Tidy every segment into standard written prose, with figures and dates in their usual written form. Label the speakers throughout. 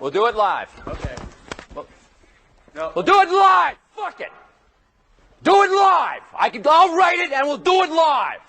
Speaker 1: We'll do it live.
Speaker 2: Okay. No.
Speaker 1: We'll do it live. Fuck it. Do it live. I'll write it and we'll do it live.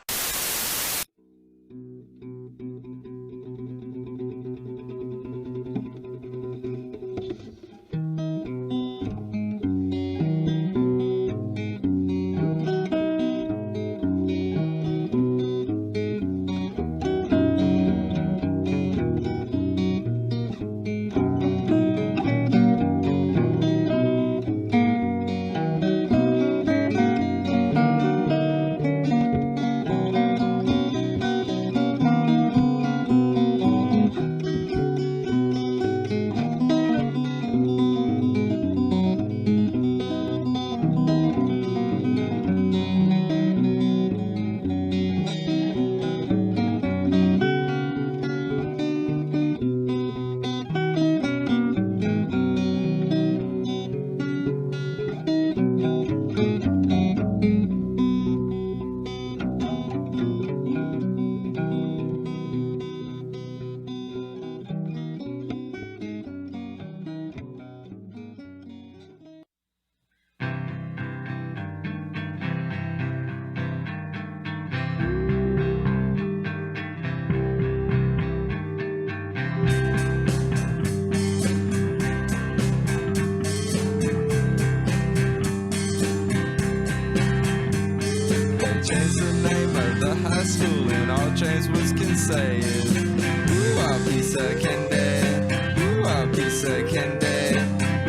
Speaker 3: High school and all James Woods can say is, ooh, a piece of candy, ooh, a piece of candy,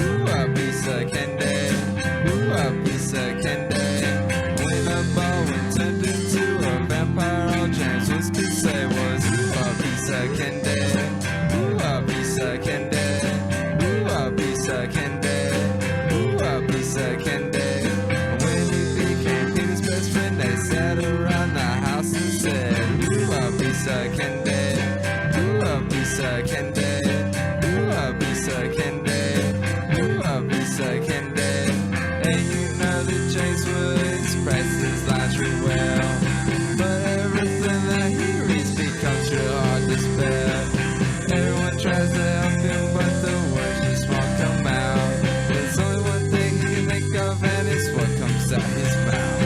Speaker 3: ooh, a piece of candy, ooh, a piece of candy. When a Bowen turned into a vampire, all James Woods could say was, ooh, a piece of candy, ooh, a piece of candy, ooh, a piece of candy, ooh, a piece of candy. When he became Peter's best friend, they sat around the house and said, ooh, a piece of candy, ooh, a piece of candy, ooh, a piece of candy, ooh, a piece of candy. And you know that James Woods prices lines real well, but everything that he reads becomes real hard to spell. Everyone tries to help him, but the words just won't come out. There's only one thing he can think of, and it's what comes out his mouth.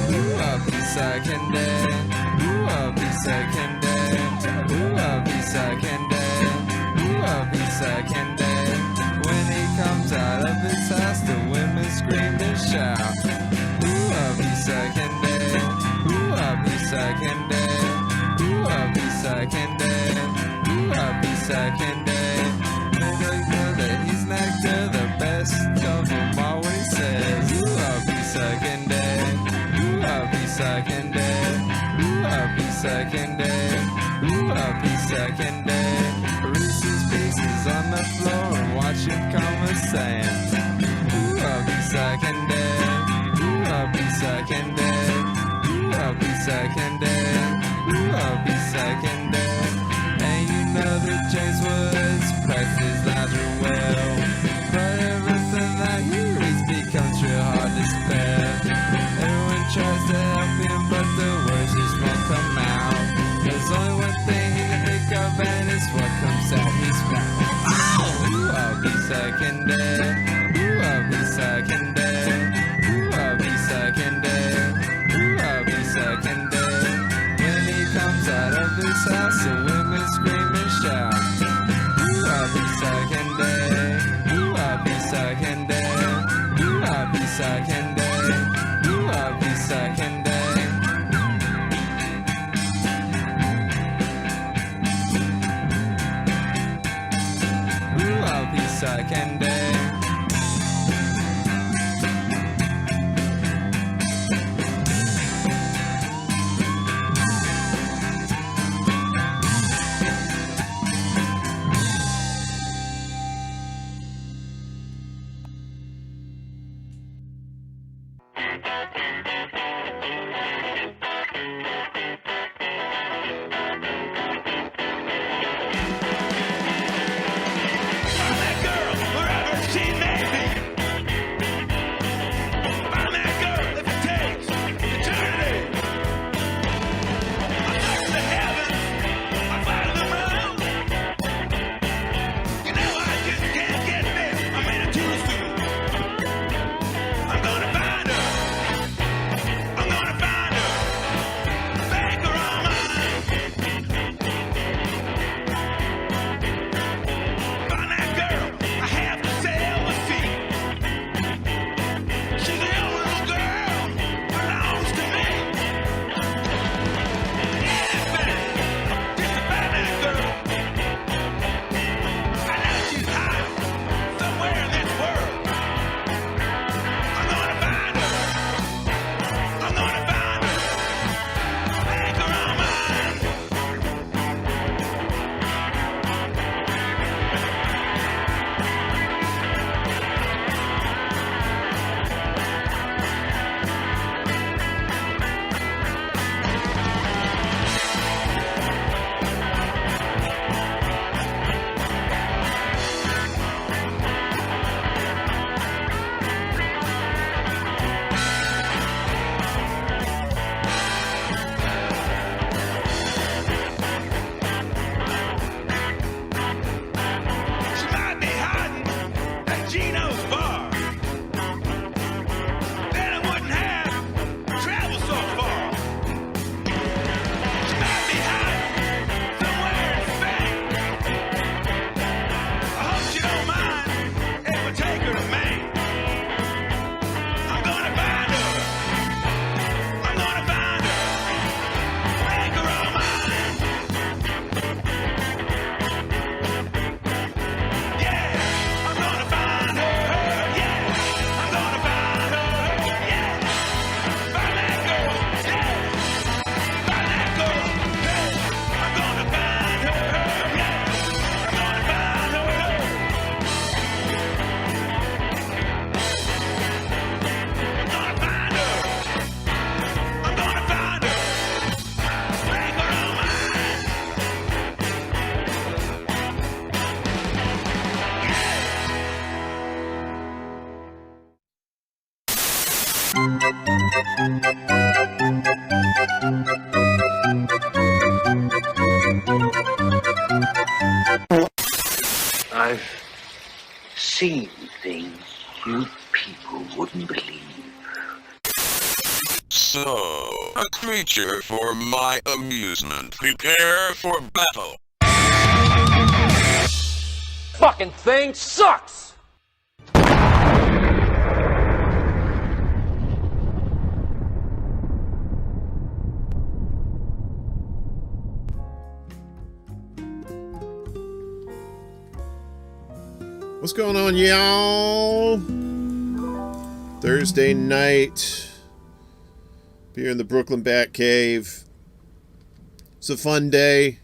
Speaker 3: Ooh, a piece of candy, ooh, a piece of candy, ooh, a piece of candy, ooh, a piece of candy. When he comes out of his house, the women scream and shout. Ooh, a piece of candy, ooh, a piece of candy, ooh, a piece of candy, ooh, a piece of candy. And they know that he's nectar, the best of them all when he says, ooh, a piece of candy, ooh, a piece of candy, ooh, a piece of candy, ooh, a piece of candy. Reese's Pieces on the floor and watch him come a saying, ooh, a piece of candy, ooh, a piece of candy, ooh, a piece of candy, ooh, a piece of candy. And you know that James Woods prices lines real well, but everything that he reads becomes real hard to spell. Everyone tries to help him, but the words just won't come out. There's only one thing he can think of, and it's what comes out his mouth. Ooh, a piece of candy, ooh, a piece of candy, ooh, a piece of candy, ooh, a piece of candy. When he comes out of his house, the women scream and shout. Ooh, a piece of candy, ooh, a piece of candy, ooh, a piece of candy, ooh, a piece of candy. Ooh, a piece of candy.
Speaker 4: I've seen things you people wouldn't believe.
Speaker 5: So, a creature for my amusement. Prepare for battle.
Speaker 1: Fucking thing sucks!
Speaker 6: What's going on, y'all? Thursday night here in the Brooklyn Batcave. It's a fun day.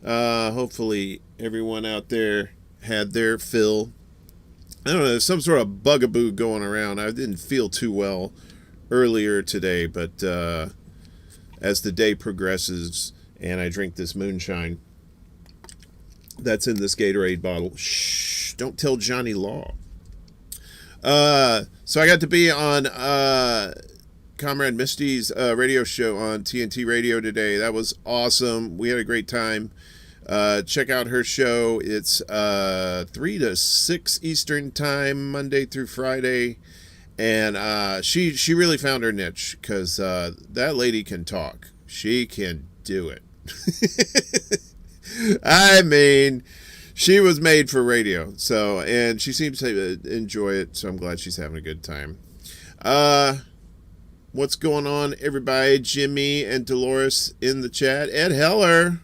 Speaker 6: Hopefully everyone out there had their fill. I don't know, there's some sort of bugaboo going around. I didn't feel too well earlier today, but as the day progresses and I drink this moonshine that's in this Gatorade bottle, shh, don't tell Johnny Law. So I got to be on Comrade Misty's radio show on TNT Radio today. That was awesome. We had a great time. Check out her show. It's 3 to 6 Eastern time, Monday through Friday. And she really found her niche, because that lady can talk. She can do it. I mean, she was made for radio. So, and she seems to enjoy it. So I'm glad she's having a good time. What's going on, everybody? Jimmy and Dolores in the chat. Ed Heller,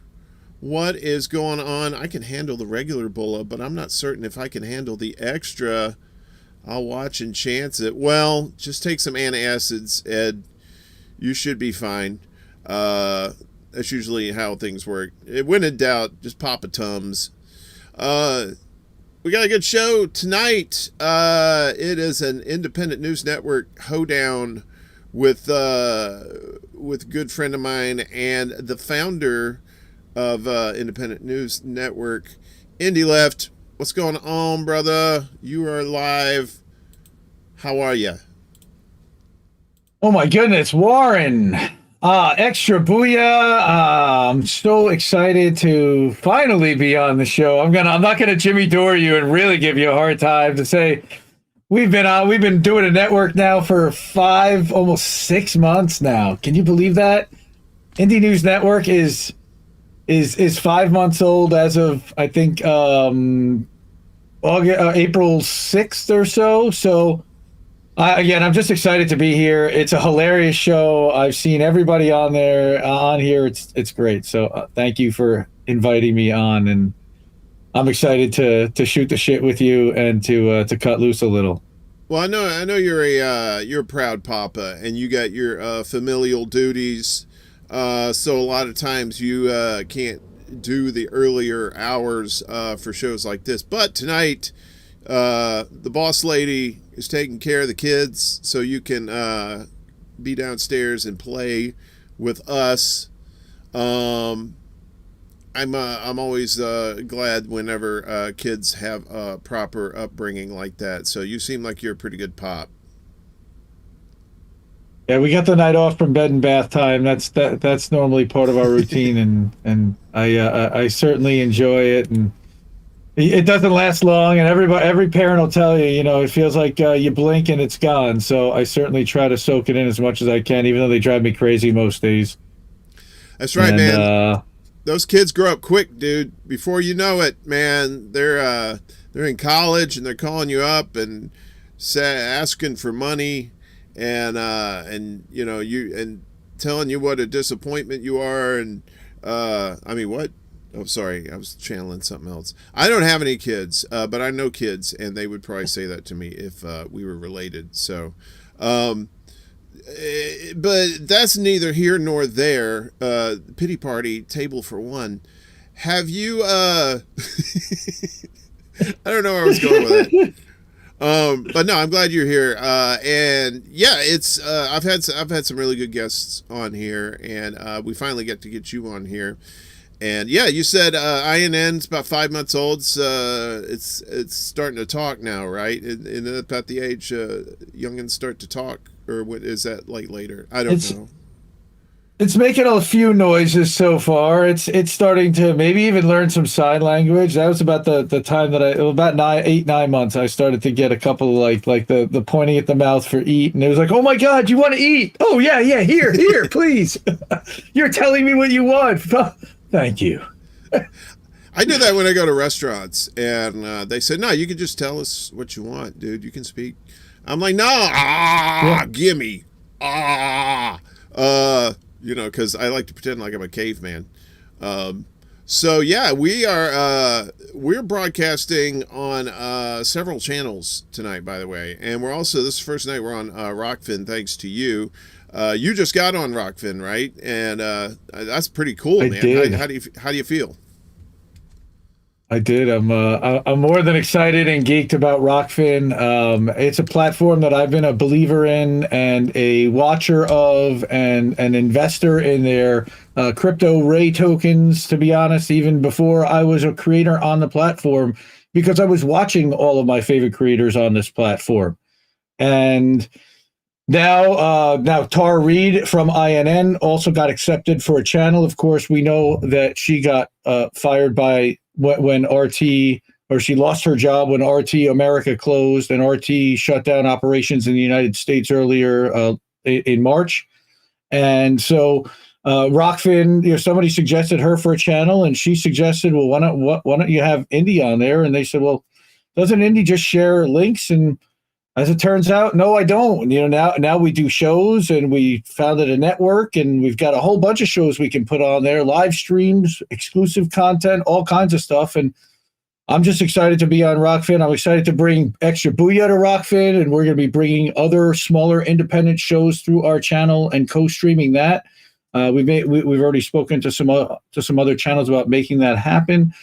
Speaker 6: what is going on? I can handle the regular Bulla, but I'm not certain if I can handle the extra. I'll watch and chance it. Well, just take some antacids, Ed. You should be fine. That's usually how things work. When in doubt, just pop a Tums. We got a good show tonight. It is an independent news network hoedown with a good friend of mine and the founder of Independent News Network, Indie Left. What's going on, brother? You are live. How are you?
Speaker 7: Oh my goodness, Warren. Extra booyah. I'm so excited to finally be on the show. I'm not gonna Jimmy Dore you and really give you a hard time to say we've been doing a network now for 5, almost 6 months now. Can you believe that? Indie News Network is 5 months old as of, I think, April 6th or so. So again, I'm just excited to be here. It's a hilarious show. I've seen everybody on here. It's great. So thank you for inviting me on, and I'm excited to shoot the shit with you and to cut loose a little.
Speaker 6: Well, I know you're a proud papa, and you got your familial duties. So a lot of times you can't do the earlier hours for shows like this. But tonight, the boss lady is taking care of the kids, so you can be downstairs and play with us. I'm always glad whenever kids have a proper upbringing like that. So you seem like you're a pretty good pop.
Speaker 7: Yeah, we got the night off from bed and bath time. That's normally part of our routine, and I certainly enjoy it. And it doesn't last long, and every parent will tell you, it feels like you blink and it's gone. So I certainly try to soak it in as much as I can, even though they drive me crazy most days.
Speaker 6: That's right, man. Those kids grow up quick, dude. Before you know it, man, they're in college and they're calling you up and asking for money, and telling you what a disappointment you are, and what? Oh, sorry, I was channeling something else. I don't have any kids, but I know kids, and they would probably say that to me if we were related. So, but that's neither here nor there. Pity party, table for one. Have you? I don't know where I was going with it. But no, I'm glad you're here. And yeah, it's I've had some really good guests on here, and we finally get you on here. And yeah, you said INN's about 5 months old. It's starting to talk now, right? And about the age youngins start to talk or what is that like later? I don't know.
Speaker 7: It's making a few noises so far. It's starting to maybe even learn some sign language. That was about the time that about 9 months. I started to get a couple of like the pointing at the mouth for eat, and it was like, oh my god, you want to eat? Oh yeah, here, please. You're telling me what you want. Thank you.
Speaker 6: I do that when I go to restaurants, and they say, no, you can just tell us what you want, dude. You can speak. I'm like, no, gimme, because I like to pretend like I'm a caveman. So yeah, we're broadcasting on several channels tonight, by the way, and we're also, this is the first night we're on Rockfin, thanks to you. You just got on Rockfin, right? And that's pretty cool, man.
Speaker 7: Did.
Speaker 6: How do you feel?
Speaker 7: I did. I'm more than excited and geeked about Rockfin. It's a platform that I've been a believer in and a watcher of and an investor in their crypto Ray tokens, to be honest, even before I was a creator on the platform, because I was watching all of my favorite creators on this platform. And now Tara Reid from INN also got accepted for a channel. Of course, we know that she got fired by when RT, or she lost her job when RT America closed, and RT shut down operations in the United States earlier in March. And so Rockfin, somebody suggested her for a channel, and she suggested, well, why don't you have Indy on there? And they said, well, doesn't Indy just share links? And as it turns out, no, I don't. Now we do shows, and we founded a network, and we've got a whole bunch of shows we can put on there, live streams, exclusive content, all kinds of stuff. And I'm just excited to be on Rockfin. I'm excited to bring Extra Booyah to Rockfin, and we're going to be bringing other smaller independent shows through our channel and co-streaming that. We've already spoken to some other channels about making that happen.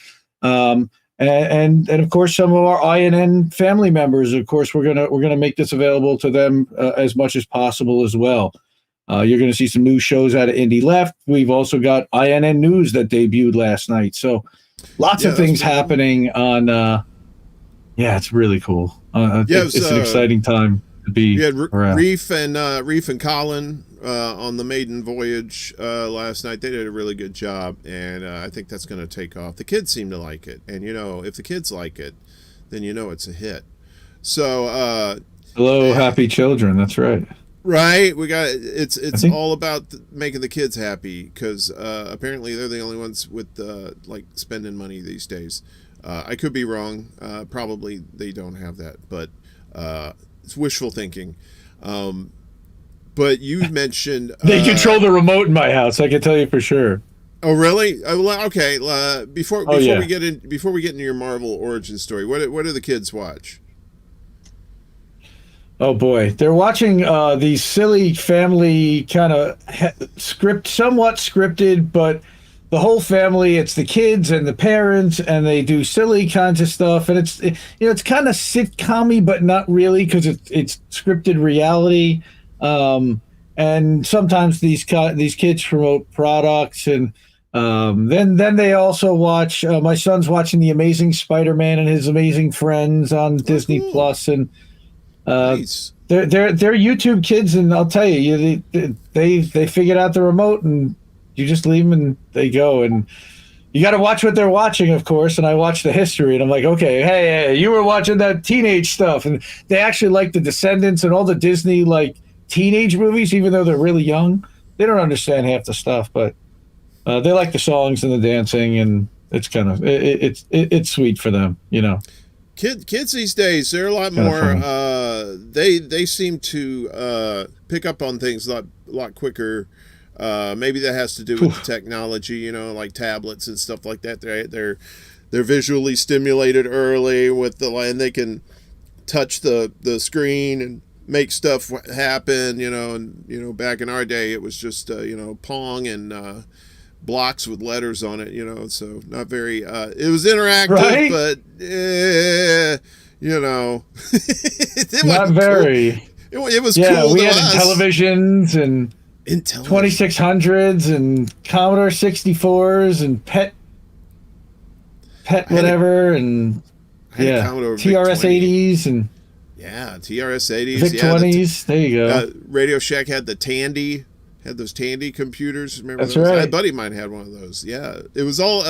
Speaker 7: And of course, some of our INN family members, of course, we're gonna make this available to them as much as possible as well. You're gonna see some new shows out of Indie Left. We've also got INN News that debuted last night. So lots of things happening on. It's really cool. It's an exciting time to be.
Speaker 6: You had
Speaker 7: around.
Speaker 6: Reef and Colin on the maiden voyage last night. They did a really good job, and I think that's going to take off. The kids seem to like it, and if the kids like it, then it's a hit. So
Speaker 7: hello, happy children. That's right.
Speaker 6: Right, we got it's all about making the kids happy, because apparently they're the only ones with like spending money these days. I could be wrong. Probably they don't have that, but it's wishful thinking. But you mentioned
Speaker 7: they control the remote in my house. I can tell you for sure.
Speaker 6: Oh, really? Okay. Before we get into your Marvel origin story, what do the kids watch?
Speaker 7: Oh boy, they're watching these silly family kind of somewhat scripted, but the whole family, it's the kids and the parents, and they do silly kinds of stuff, and it's kind of sitcom-y, but not really, because it's scripted reality. And sometimes these kids promote products, and then they also watch. My son's watching The Amazing Spider-Man and His Amazing Friends on Disney Plus, and
Speaker 6: Nice.
Speaker 7: they're YouTube kids, and I'll tell you, they figured out the remote, and you just leave them and they go, and you got to watch what they're watching, of course. And I watch the history, and I'm like, okay, hey, you were watching that teenage stuff, and they actually like the Descendants and all the Disney like teenage movies, even though they're really young. They don't understand half the stuff, but they like the songs and the dancing, and it's kind of it's sweet for them,
Speaker 6: Kids these days, they're a lot more. They seem to pick up on things a lot quicker. Maybe that has to do with the technology, like tablets and stuff like that. They're visually stimulated early and they can touch the screen and make stuff happen. And back in our day, it was just Pong and blocks with letters on it. So not very. It was interactive,
Speaker 7: right?
Speaker 6: But it
Speaker 7: not very.
Speaker 6: Cool. It was
Speaker 7: yeah,
Speaker 6: cool.
Speaker 7: We had televisions and 2600s and Commodore 64s and pet whatever, and TRS 80s, and
Speaker 6: Yeah, TRS-80s.
Speaker 7: VIC 20s. There you go.
Speaker 6: Radio Shack had the Tandy. Had those Tandy computers. Remember
Speaker 7: That's
Speaker 6: those?
Speaker 7: right.
Speaker 6: A buddy of mine had one of those. Yeah, it was all.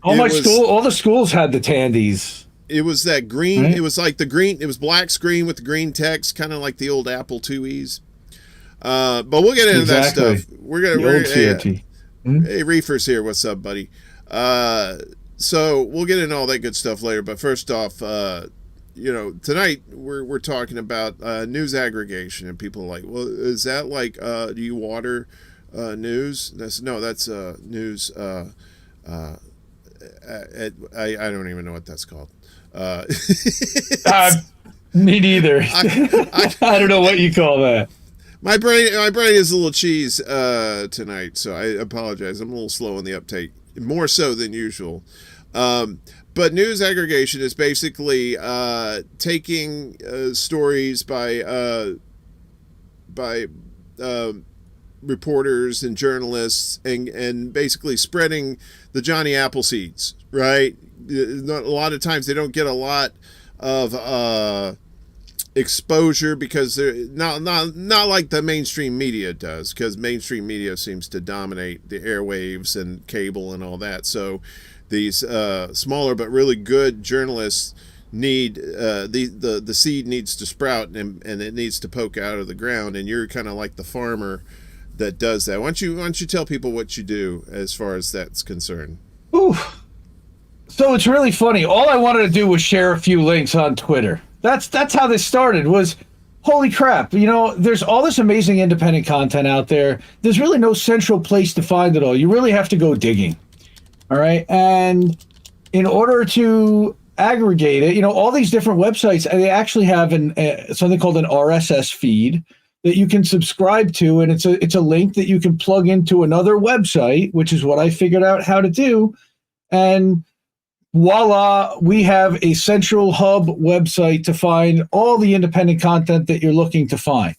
Speaker 7: All the schools had the Tandies.
Speaker 6: It was that green.
Speaker 7: Right.
Speaker 6: It was like the green. It was black screen with the green text, kind of like the old Apple IIes. But we'll get into that stuff. We're
Speaker 7: old CRT.
Speaker 6: Hey, Reefer's here. What's up, buddy? So we'll get into all that good stuff later. But first off, tonight we're talking about news aggregation, and people are like, well, is that like do you water news? That's news. I don't even know what that's called.
Speaker 7: Me neither. I don't know what you call that.
Speaker 6: My brain is a little cheese tonight, so I apologize. I'm a little slow on the uptake, more so than usual. But news aggregation is basically taking stories by reporters and journalists and basically spreading the Johnny Appleseeds, right? A lot of times they don't get a lot of exposure because they're not like the mainstream media does, because mainstream media seems to dominate the airwaves and cable and all that. So these smaller but really good journalists need the seed needs to sprout and it needs to poke out of the ground, and you're kind of like the farmer that does that. Why don't you tell people what you do as far as that's concerned?
Speaker 7: Ooh. So it's really funny. All I wanted to do was share a few links on Twitter. That's how this started. Was holy crap, there's all this amazing independent content out there. There's really no central place to find it all. You really have to go digging. All right. And in order to aggregate it, all these different websites, they actually have something called an RSS feed that you can subscribe to, and it's a link that you can plug into another website, which is what I figured out how to do. And voila, we have a central hub website to find all the independent content that you're looking to find.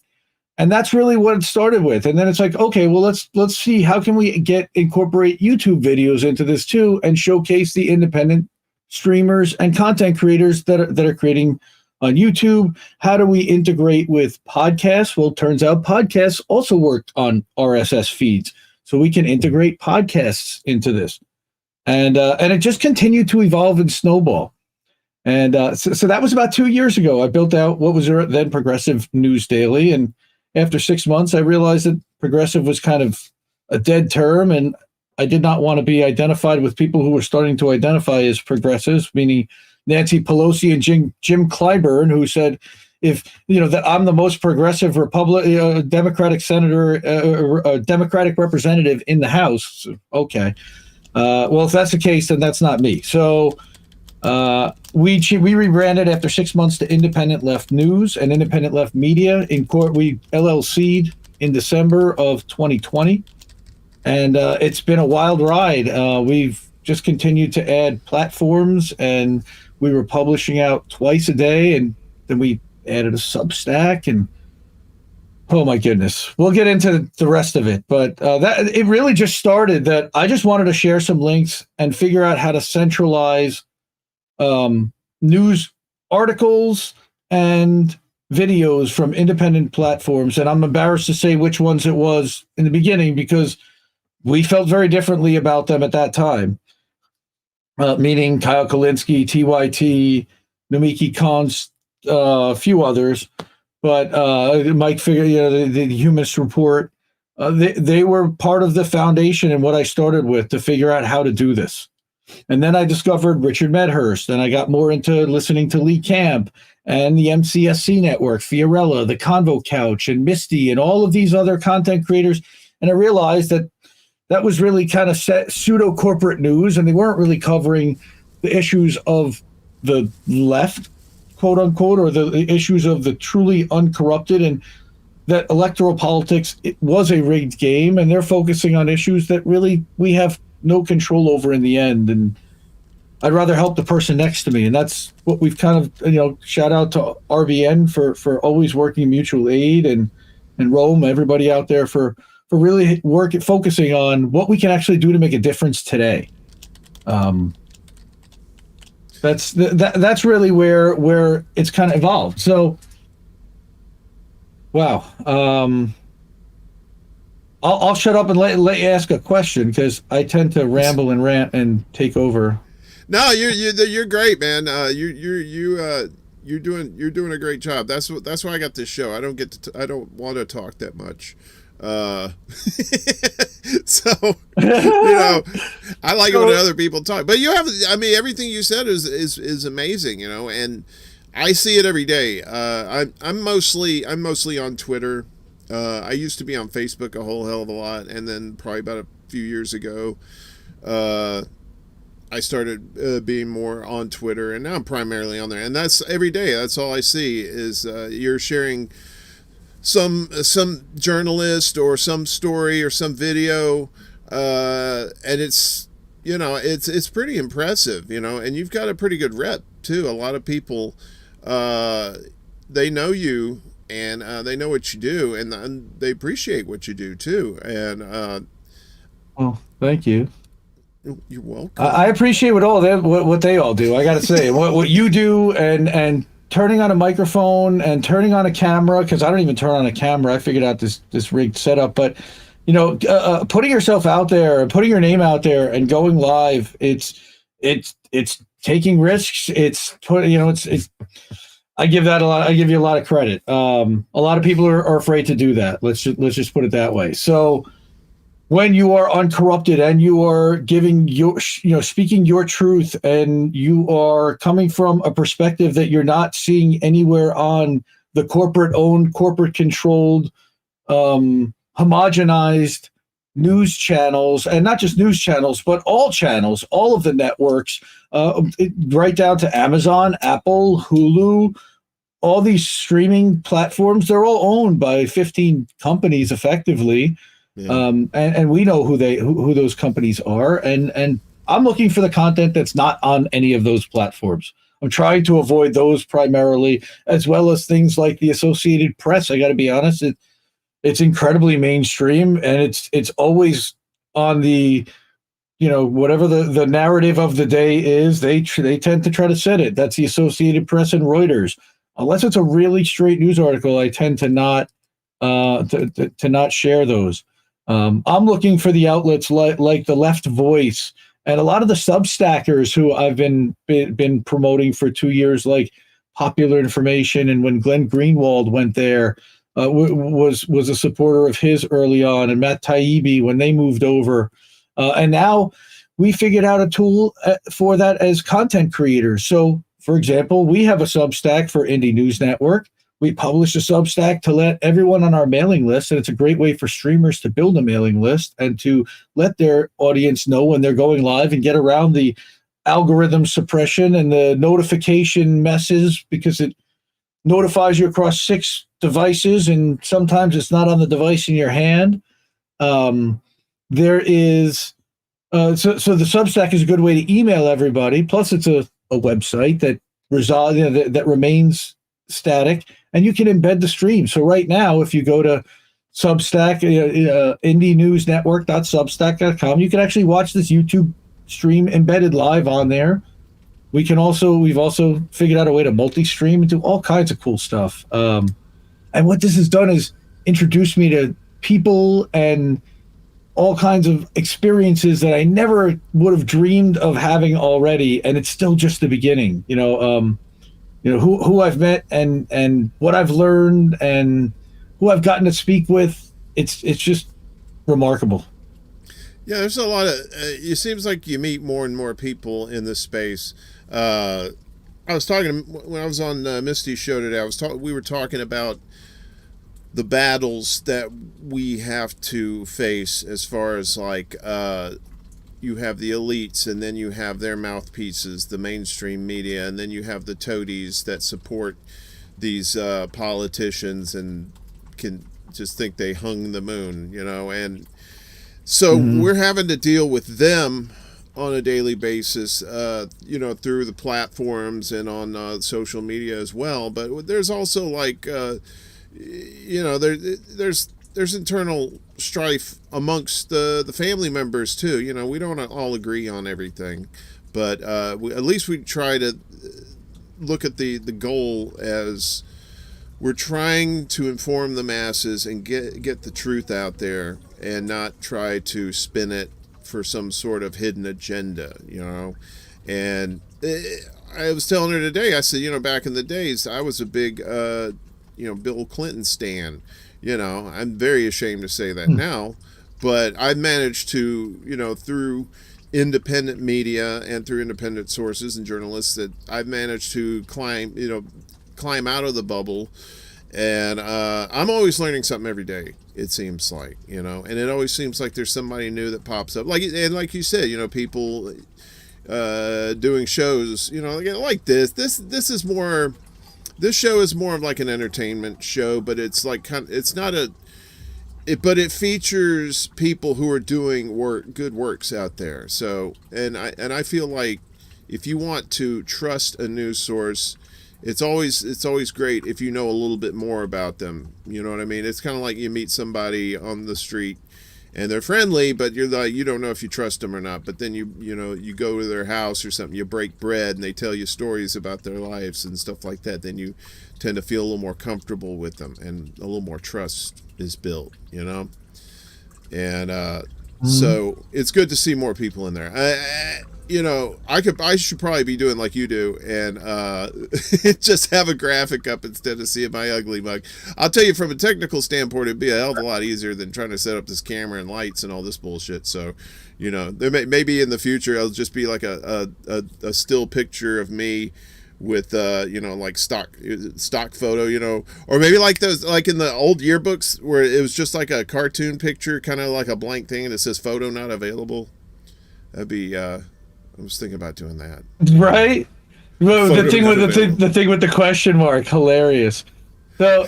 Speaker 7: And that's really what it started with. And then it's like, okay, well, let's see, how can we incorporate YouTube videos into this too, and showcase the independent streamers and content creators that are creating on YouTube? How do we integrate with podcasts? Well, it turns out podcasts also work on RSS feeds, so we can integrate podcasts into this. And it just continued to evolve and snowball. And so that was about 2 years ago. I built out what was then Progressive News Daily. And after 6 months, I realized that progressive was kind of a dead term, and I did not want to be identified with people who were starting to identify as progressives, meaning Nancy Pelosi and Jim Clyburn, who said, if that I'm the most progressive Democratic senator, Democratic representative in the House. Okay. Well, if that's the case, then that's not me. So we rebranded after 6 months to Independent Left News and Independent Left Media. We LLC'd in December of 2020, and it's been a wild ride. We've just continued to add platforms, and we were publishing out twice a day, and then we added a Substack, and oh my goodness, we'll get into the rest of it. But that it really just started that I just wanted to share some links and figure out how to centralize news articles and videos from independent platforms. And I'm embarrassed to say which ones it was in the beginning, because we felt very differently about them at that time. Meaning Kyle Kalinske, TYT, Nomiki Konst, a few others. But Mike Figure, the Humanist Report, they were part of the foundation and what I started with to figure out how to do this. And then I discovered Richard Medhurst, and I got more into listening to Lee Camp and the MCSC Network, Fiorella, the Convo Couch, and Misty, and all of these other content creators. And I realized that was really kind of pseudo-corporate news, and they weren't really covering the issues of the left, quote unquote, or the issues of the truly uncorrupted, and that electoral politics, it was a rigged game, and they're focusing on issues that really we have no control over in the end. And I'd rather help the person next to me. And that's what we've kind of, shout out to RBN for always working mutual aid, and Rome, everybody out there for really focusing on what we can actually do to make a difference today. That's really where it's kind of evolved. So, wow. I'll shut up and let you ask a question because I tend to ramble and rant and take over.
Speaker 6: No, you're great, man. You're doing a great job. That's why I got this show. I don't want to talk that much. So I like it when other people talk. But everything you said is amazing, and I see it every day. I'm mostly on Twitter. I used to be on Facebook a whole hell of a lot, and then probably about a few years ago, I started being more on Twitter, and now I'm primarily on there. And that's every day. That's all I see is you're sharing some journalist or some story or some video, and it's pretty impressive, and you've got a pretty good rep too. A lot of people, they know you, and they know what you do, and they appreciate what you do too. And
Speaker 7: well, thank you.
Speaker 6: You're welcome.
Speaker 7: I appreciate what they all do. I got to say, what you do, and turning on a microphone and turning on a camera, because I don't even turn on a camera. I figured out this rigged setup, but putting yourself out there and putting your name out there and going live, it's taking risks. I give you a lot of credit. A lot of people are afraid to do that. Let's just put it that way. So when you are uncorrupted and you are giving speaking your truth, and you are coming from a perspective that you're not seeing anywhere on the corporate owned, corporate controlled, homogenized news channels, and not just news channels, but all channels, all of the networks, right down to Amazon, Apple, Hulu, all these streaming platforms, they're all owned by 15 companies effectively. Yeah. And we know who those companies are, and I'm looking for the content that's not on any of those platforms. I'm trying to avoid those primarily, as well as things like the Associated Press. I got to be honest, it's incredibly mainstream, and it's always on the whatever the narrative of the day is. They tend to try to set it. That's the Associated Press and Reuters. Unless it's a really straight news article, I tend to not to not share those. I'm looking for the outlets like the Left Voice and a lot of the Substackers who I've been promoting for 2 years, like Popular Information. And when Glenn Greenwald went there, was a supporter of his early on, and Matt Taibbi when they moved over. And now we figured out a tool for that as content creators. So, for example, we have a Substack for Indie News Network. We publish a Substack to let everyone on our mailing list, and it's a great way for streamers to build a mailing list and to let their audience know when they're going live and get around the algorithm suppression and the notification messes, because it notifies you across 6 devices, and sometimes it's not on the device in your hand. There is so the Substack is a good way to email everybody. Plus, it's a website that remains static, and you can embed the stream. So right now, if you go to Substack, indienewsnetwork.substack.com, you can actually watch this YouTube stream embedded live on there. We've also figured out a way to multi-stream and do all kinds of cool stuff. And what this has done is introduced me to people and all kinds of experiences that I never would have dreamed of having already. And it's still just the beginning, who I've met and what I've learned and who I've gotten to speak with. It's just remarkable.
Speaker 6: Yeah, there's a lot of. It seems like you meet more and more people in this space. I was talking when I was on Misty's show today. We were talking about the battles that we have to face as far as like you have the elites, and then you have their mouthpieces, the mainstream media, and then you have the toadies that support these politicians and can just think they hung the moon, and so we're having to deal with them on a daily basis, through the platforms and on social media as well. But there's also like, there's internal strife amongst the family members too. We don't all agree on everything, But at least we try to look at the goal as we're trying to inform the masses and get the truth out there, and not try to spin it for some sort of hidden agenda, And I was telling her today, I said, back in the days, I was a big, Bill Clinton stan. I'm very ashamed to say that now, but I managed to, through independent media and through independent sources and journalists, that I've managed to climb out of the bubble. And I'm always learning something every day, it seems like, and it always seems like there's somebody new that pops up. Like you said, people doing shows, like this. This show is more of like an entertainment show, but it's like but it features people who are doing good works out there. So, and I feel like if you want to trust a news source, it's always great if you know a little bit more about them. You know what I mean? It's kind of like you meet somebody on the street and they're friendly, but you don't know if you trust them or not. But then you go to their house or something, you break bread, and they tell you stories about their lives and stuff like that. Then you tend to feel a little more comfortable with them, and a little more trust is built. And so it's good to see more people in there. I should probably be doing like you do and just have a graphic up instead of seeing my ugly mug. I'll tell you, from a technical standpoint, it'd be a hell of a lot easier than trying to set up this camera and lights and all this bullshit. So, there maybe in the future it'll just be like a still picture of me with like stock photo, or maybe like those, like in the old yearbooks where it was just like a cartoon picture, kind of like a blank thing, and it says photo not available. That'd be I was thinking about doing that.
Speaker 7: Right? Well, the thing with the question mark, hilarious. So,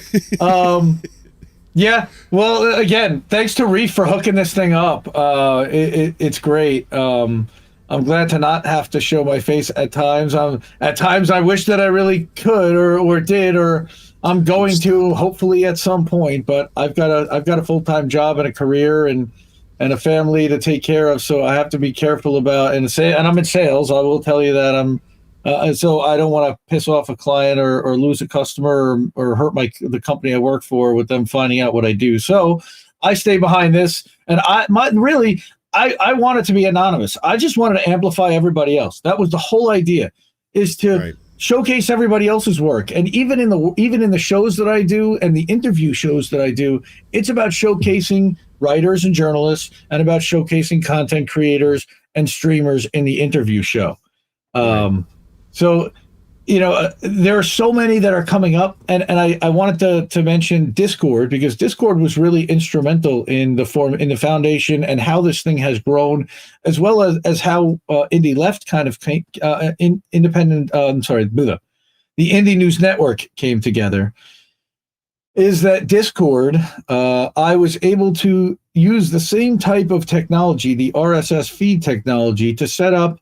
Speaker 7: yeah. Well, again, thanks to Reef for hooking this thing up. It's great. I'm glad to not have to show my face at times. At times I wish that I really could or did, or I'm going to hopefully at some point. But I've got a full-time job and a career and a family to take care of, so I have to be careful about and I'm in sales. I will tell you that so I don't want to piss off a client or lose a customer or hurt the company I work for with them finding out what I do. So I stay behind this, and I want it to be anonymous. I just wanted to amplify everybody else. That was the whole idea, is to showcase everybody else's work. And even in the shows that I do and the interview shows that I do, it's about showcasing writers and journalists and about showcasing content creators and streamers in the interview show. So, there are so many that are coming up, and I wanted to mention Discord, because Discord was really instrumental in the foundation and how this thing has grown, as well as how Indie Left kind of came, the Indie News Network came together. Is that Discord, I was able to use the same type of technology, the RSS feed technology, to set up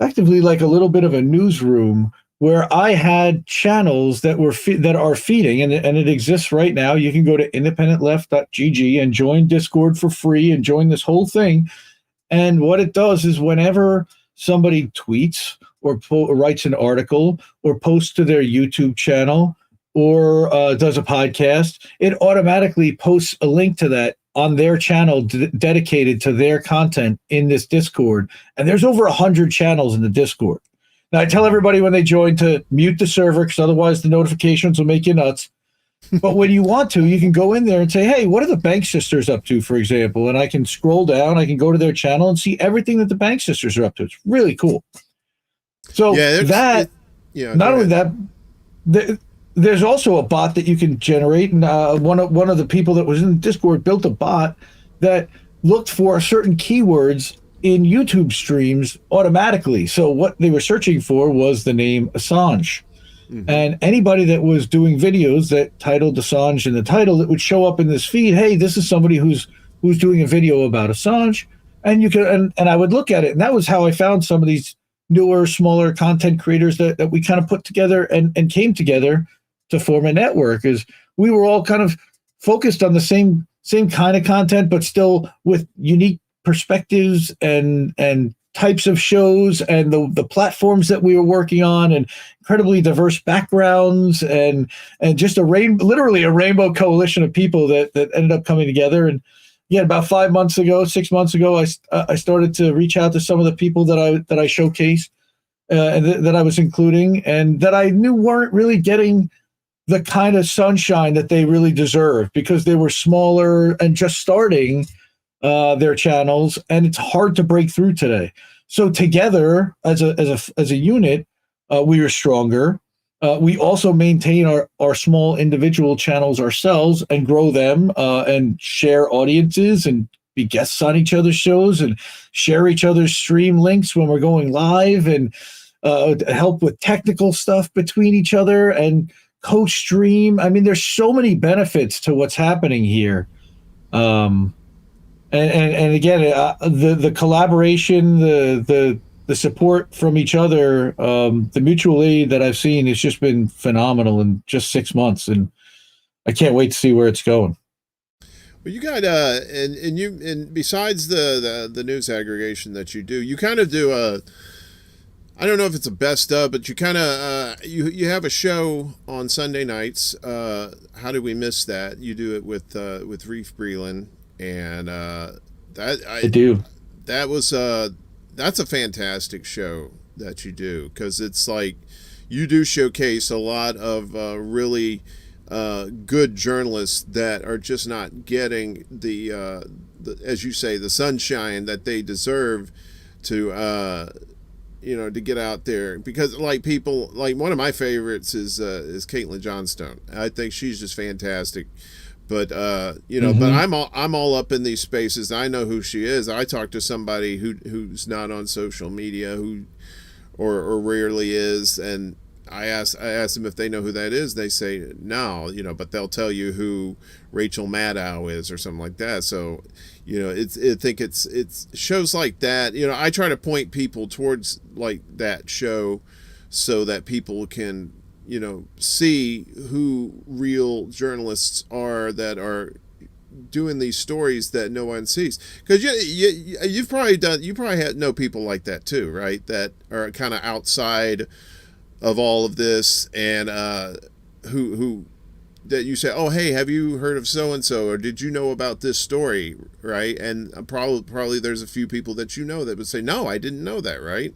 Speaker 7: effectively like a little bit of a newsroom where I had channels that are feeding, and it exists right now. You can go to independentleft.gg and join Discord for free and join this whole thing. And what it does is, whenever somebody tweets or writes an article or posts to their YouTube channel or does a podcast, it automatically posts a link to that on their channel dedicated to their content in this Discord. And there's over 100 channels in the Discord. Now, I tell everybody when they join to mute the server, because otherwise the notifications will make you nuts. But when you want to, you can go in there and say, hey, what are the Bank Sisters up to, for example? And I can scroll down, I can go to their channel and see everything that the Bank Sisters are up to. It's really cool. So not only that, there's also a bot that you can generate. And one of the people that was in Discord built a bot that looked for certain keywords in YouTube streams automatically. So what they were searching for was the name Assange. Mm-hmm. And anybody that was doing videos that titled Assange in the title, it would show up in this feed. Hey, this is somebody who's doing a video about Assange. And you could, and I would look at it. And that was how I found some of these newer, smaller content creators that we kind of put together and came together to form a network. Is we were all kind of focused on the same kind of content, but still with unique perspectives and types of shows and the platforms that we were working on, and incredibly diverse backgrounds, and just literally a rainbow coalition of people that ended up coming together. And yeah, about 6 months ago, I started to reach out to some of the people that I showcased and that I was including, and that I knew weren't really getting the kind of sunshine that they really deserve, because they were smaller and just starting their channels, and it's hard to break through today. So together as a unit, we are stronger. We also maintain our small individual channels ourselves and grow them, and share audiences and be guests on each other's shows and share each other's stream links when we're going live, and help with technical stuff between each other and co-stream. I mean, there's so many benefits to what's happening here. And again, the collaboration, the support from each other, the mutual aid that I've seen has just been phenomenal in just 6 months, and I can't wait to see where it's going.
Speaker 6: Well, you got and besides the news aggregation that you do, you kind of do I don't know if it's a best of, but you kind of you have a show on Sunday nights. How did we miss that? You do it with Reef Breland, and I
Speaker 7: do.
Speaker 6: That was that's a fantastic show that you do, because it's like you do showcase a lot of really good journalists that are just not getting the as you say, the sunshine that they deserve to to get out there. Because like people, like one of my favorites is Caitlin Johnstone. I think she's just fantastic. But but I'm all up in these spaces. I know who she is. I talk to somebody who's not on social media, or rarely is, and I ask them if they know who that is. They say no, but they'll tell you who Rachel Maddow is or something like that. So, it's shows like that. I try to point people towards like that show, so that people can see who real journalists are that are doing these stories that no one sees. Because you probably know people like that too, right? That are kind of outside of all of this, and who that you say, oh, hey, have you heard of so and so, or did you know about this story, right? And probably there's a few people that that would say, no, I didn't know that, right?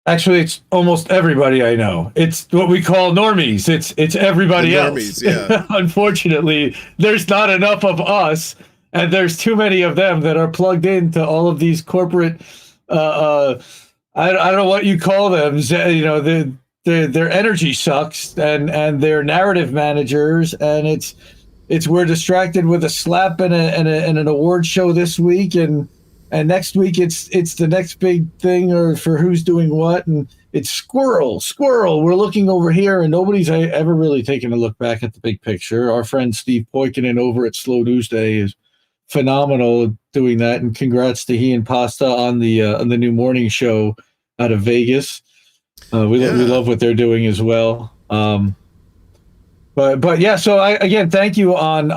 Speaker 7: Actually, it's almost everybody I know. It's what we call normies. It's everybody
Speaker 6: normies,
Speaker 7: else.
Speaker 6: Yeah.
Speaker 7: Unfortunately, there's not enough of us, and there's too many of them that are plugged into all of these corporate. I don't know what you call them. Their energy sucks, and they're narrative managers, and we're distracted with a slap and an award show this week, and next week it's the next big thing, or for who's doing what, and it's squirrel. We're looking over here, and nobody's ever really taken a look back at the big picture. Our friend Steve Poikinen over at Slow News Day is phenomenal at doing that, and congrats to he and Pasta on the new morning show out of Vegas. We love what they're doing as well. But yeah, so again, thank you on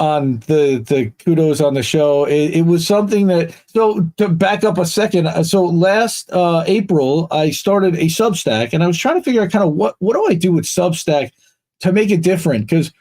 Speaker 7: the kudos on the show. It was something that, so to back up a second, so last April I started a Substack, and I was trying to figure out kind of what do I do with Substack to make it different, because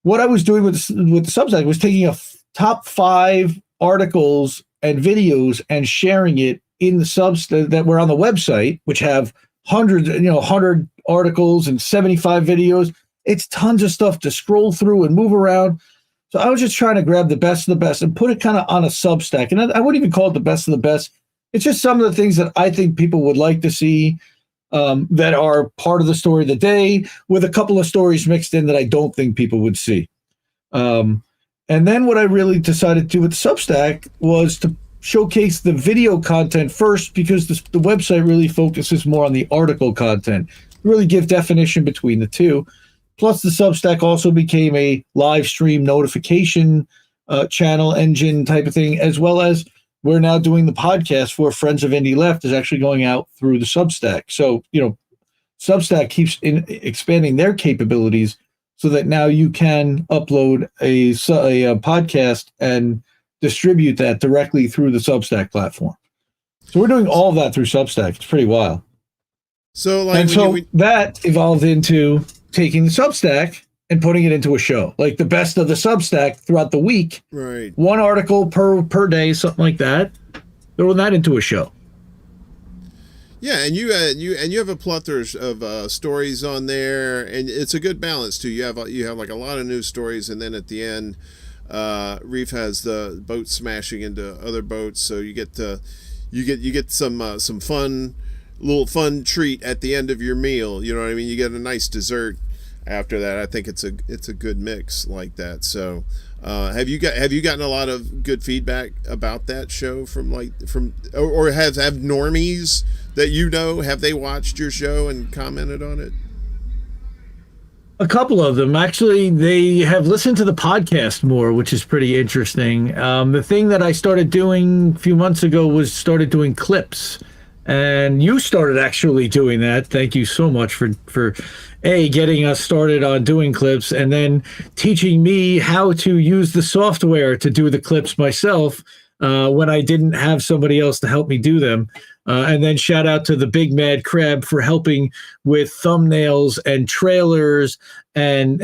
Speaker 7: what I was doing with the Substack was taking a top 5 articles and videos and sharing it in the Substack that were on the website, which have hundreds, 100 articles and 75 videos. It's tons of stuff to scroll through and move around. So I was just trying to grab the best of the best and put it kind of on a Substack. And I wouldn't even call it the best of the best. It's just some of the things that I think people would like to see, that are part of the story of the day, with a couple of stories mixed in that I don't think people would see. And then what I really decided to do with the Substack was to showcase the video content first, because the website really focuses more on the article content, really give definition between the two. Plus, the Substack also became a live stream notification channel engine type of thing, as well as we're now doing the podcast for Friends of Indie Left is actually going out through the Substack. So, Substack keeps expanding their capabilities so that now you can upload a podcast and distribute that directly through the Substack platform. So we're doing all of that through Substack. It's pretty wild.
Speaker 6: So like,
Speaker 7: And so that evolved into taking the Substack and putting it into a show, like the best of the Substack throughout the week.
Speaker 6: right.
Speaker 7: One article per day, something like that. Throwing that into a show.
Speaker 6: Yeah, and you have a plethora of stories on there, and it's a good balance too. You have like a lot of news stories, and then at the end, Reef has the boat smashing into other boats, so you get some fun treat at the end of your meal. You know what I mean? You get a nice dessert after that. I think it's a good mix like that. So. Have you gotten a lot of good feedback about that show or have normies that have they watched your show and commented on it?
Speaker 7: A couple of them actually. They have listened to the podcast more, which is pretty interesting. The thing that I started doing a few months ago was started doing clips, and you started actually doing that. Thank you so much for getting us started on doing clips, and then teaching me how to use the software to do the clips myself when I didn't have somebody else to help me do them. And then shout out to the Big Mad Crab for helping with thumbnails and trailers and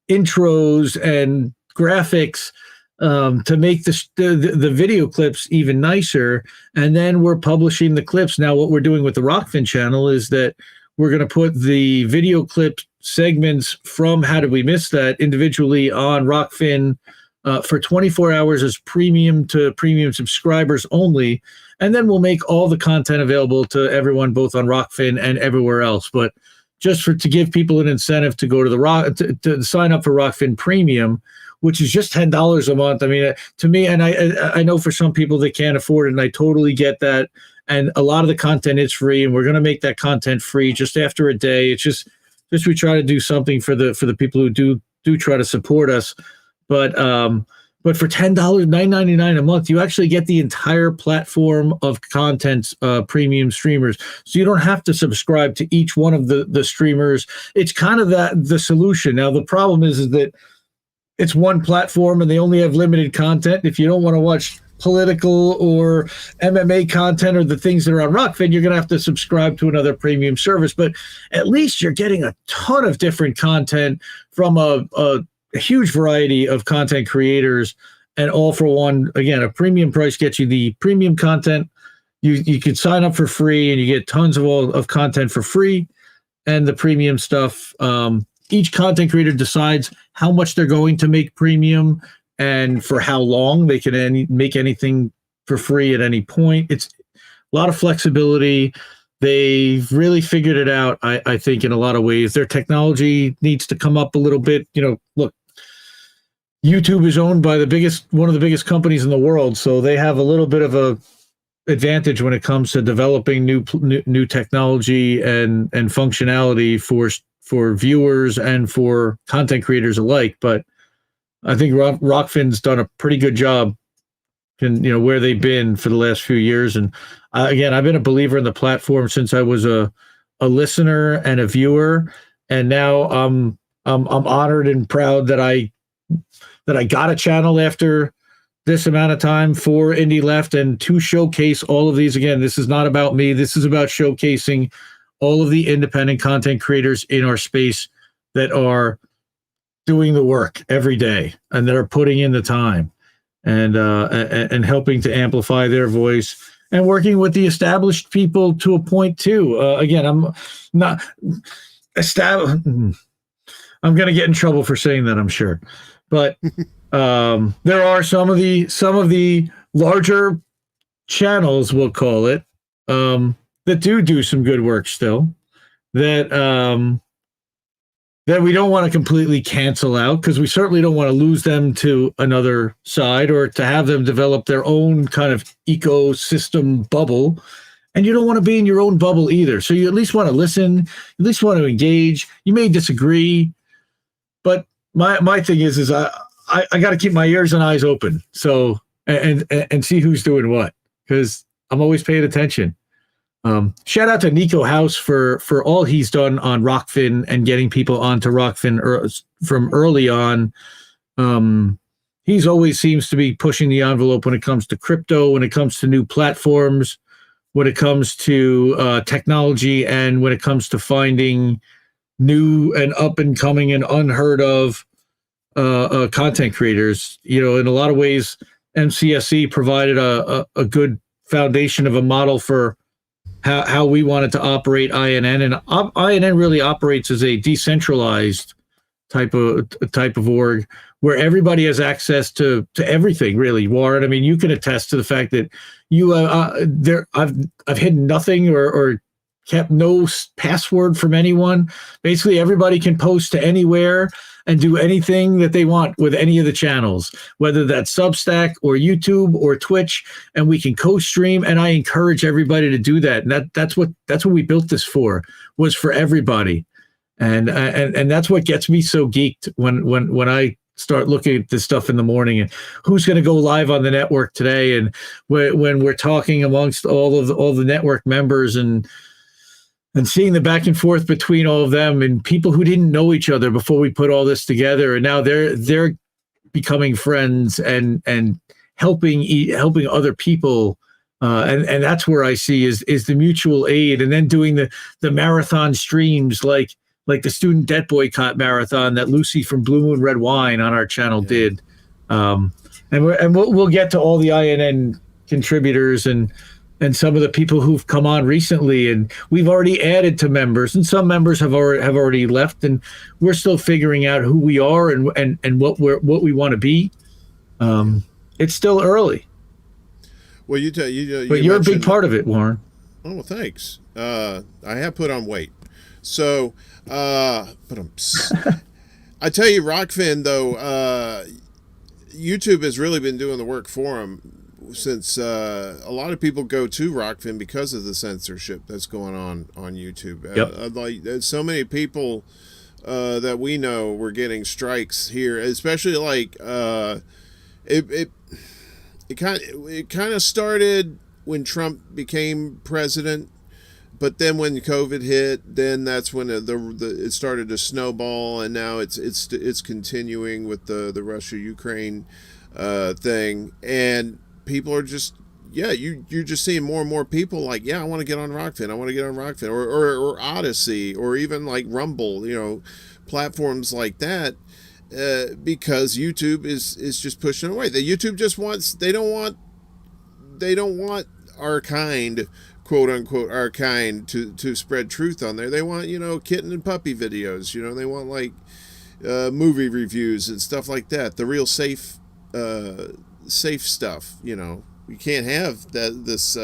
Speaker 7: intros and graphics to make the video clips even nicer. And then we're publishing the clips. Now what we're doing with the Rockfin channel is that we're going to put the video clip segments from How Did We Miss That individually on Rockfin for 24 hours as premium to premium subscribers only. And then we'll make all the content available to everyone, both on Rockfin and everywhere else. But just to give people an incentive to go to to sign up for Rockfin Premium, which is just $10 a month. I mean, to me, and I know for some people they can't afford it, and I totally get that. And a lot of the content is free, and we're going to make that content free just after a day. It's just we try to do something for the people who do try to support us. But for $10, $9.99 a month, you actually get the entire platform of content, premium streamers. So you don't have to subscribe to each one of the streamers. It's kind of the solution. Now the problem is that it's one platform and they only have limited content. If you don't want to watch political or MMA content or the things that are on Rockfin, you're going to have to subscribe to another premium service. But at least you're getting a ton of different content from a huge variety of content creators, and all for one. Again, a premium price gets you the premium content. You could sign up for free and you get tons of content for free, and the premium stuff. Each content creator decides how much they're going to make premium and for how long. They can make anything for free at any point. It's a lot of flexibility. They've really figured it out, I think, in a lot of ways. Their technology needs to come up a little bit. Look, YouTube is owned by one of the biggest companies in the world, so they have a little bit of a advantage when it comes to developing new technology and functionality for viewers and for content creators alike. But I think Rockfin's done a pretty good job in where they've been for the last few years. And again, I've been a believer in the platform since I was a listener and a viewer, and now I'm honored and proud that I got a channel after this amount of time for Indie Left, and to showcase all of these. Again, this is not about me. This is about showcasing all of the independent content creators in our space that are doing the work every day and that are putting in the time and helping to amplify their voice and working with the established people to a point too. Again, I'm not established. I'm going to get in trouble for saying that, I'm sure. But there are some of the larger channels, we'll call it, that do some good work still, that we don't want to completely cancel out, because we certainly don't want to lose them to another side or to have them develop their own kind of ecosystem bubble. And you don't want to be in your own bubble either. So you at least want to listen, at least want to engage. You may disagree, but my thing is I got to keep my ears and eyes open. So and see who's doing what, because I'm always paying attention. Shout out to Nico House for all he's done on Rockfin and getting people onto Rockfin from early on. He's always seems to be pushing the envelope when it comes to crypto, when it comes to new platforms. when it comes to technology and when it comes to finding new and up and coming and unheard of content creators. In a lot of ways, MCSE provided a good foundation of a model for how we wanted to operate INN, and INN really operates as a decentralized type of org where everybody has access to everything. Really, Warren. I mean, you can attest to the fact that I've hidden nothing or kept no password from anyone. Basically, everybody can post to anywhere and do anything that they want with any of the channels, whether that's Substack or YouTube or Twitch, and we can co-stream. And I encourage everybody to do that. And that's what we built this for, was for everybody. And that's what gets me so geeked when I start looking at this stuff in the morning and who's going to go live on the network today. And when we're talking amongst all the network members and seeing the back and forth between all of them and people who didn't know each other before we put all this together, and now they're becoming friends and helping other people, and that's where I see is the mutual aid, and then doing the marathon streams like the student debt boycott marathon that Lucy from Blue Moon Red Wine on our channel did, and we'll get to all the INN contributors and some of the people who've come on recently, and we've already added to members, and some members have already left, and we're still figuring out who we are and what we want to be. It's still early.
Speaker 6: Well,
Speaker 7: but you're a big part of it, Warren.
Speaker 6: Oh, well, thanks. I have put on weight, so but I tell you, Rockfin though, YouTube has really been doing the work for him. Since a lot of people go to Rockfin because of the censorship that's going on YouTube.
Speaker 7: Yep.
Speaker 6: Like so many people that we know were getting strikes here, especially like it kind of started when Trump became president, but then when COVID hit, then that's when it started to snowball, and now it's continuing with the Russia-Ukraine thing. And people are just, you're just seeing more and more people like, I want to get on Rockfin. I want to get on Rockfin or Odyssey or even like Rumble, platforms like that, because YouTube is just pushing away. The YouTube just they don't want our kind, quote unquote, our kind to spread truth on there. They want, kitten and puppy videos, they want like movie reviews and stuff like that. The real safe stuff. You can't have this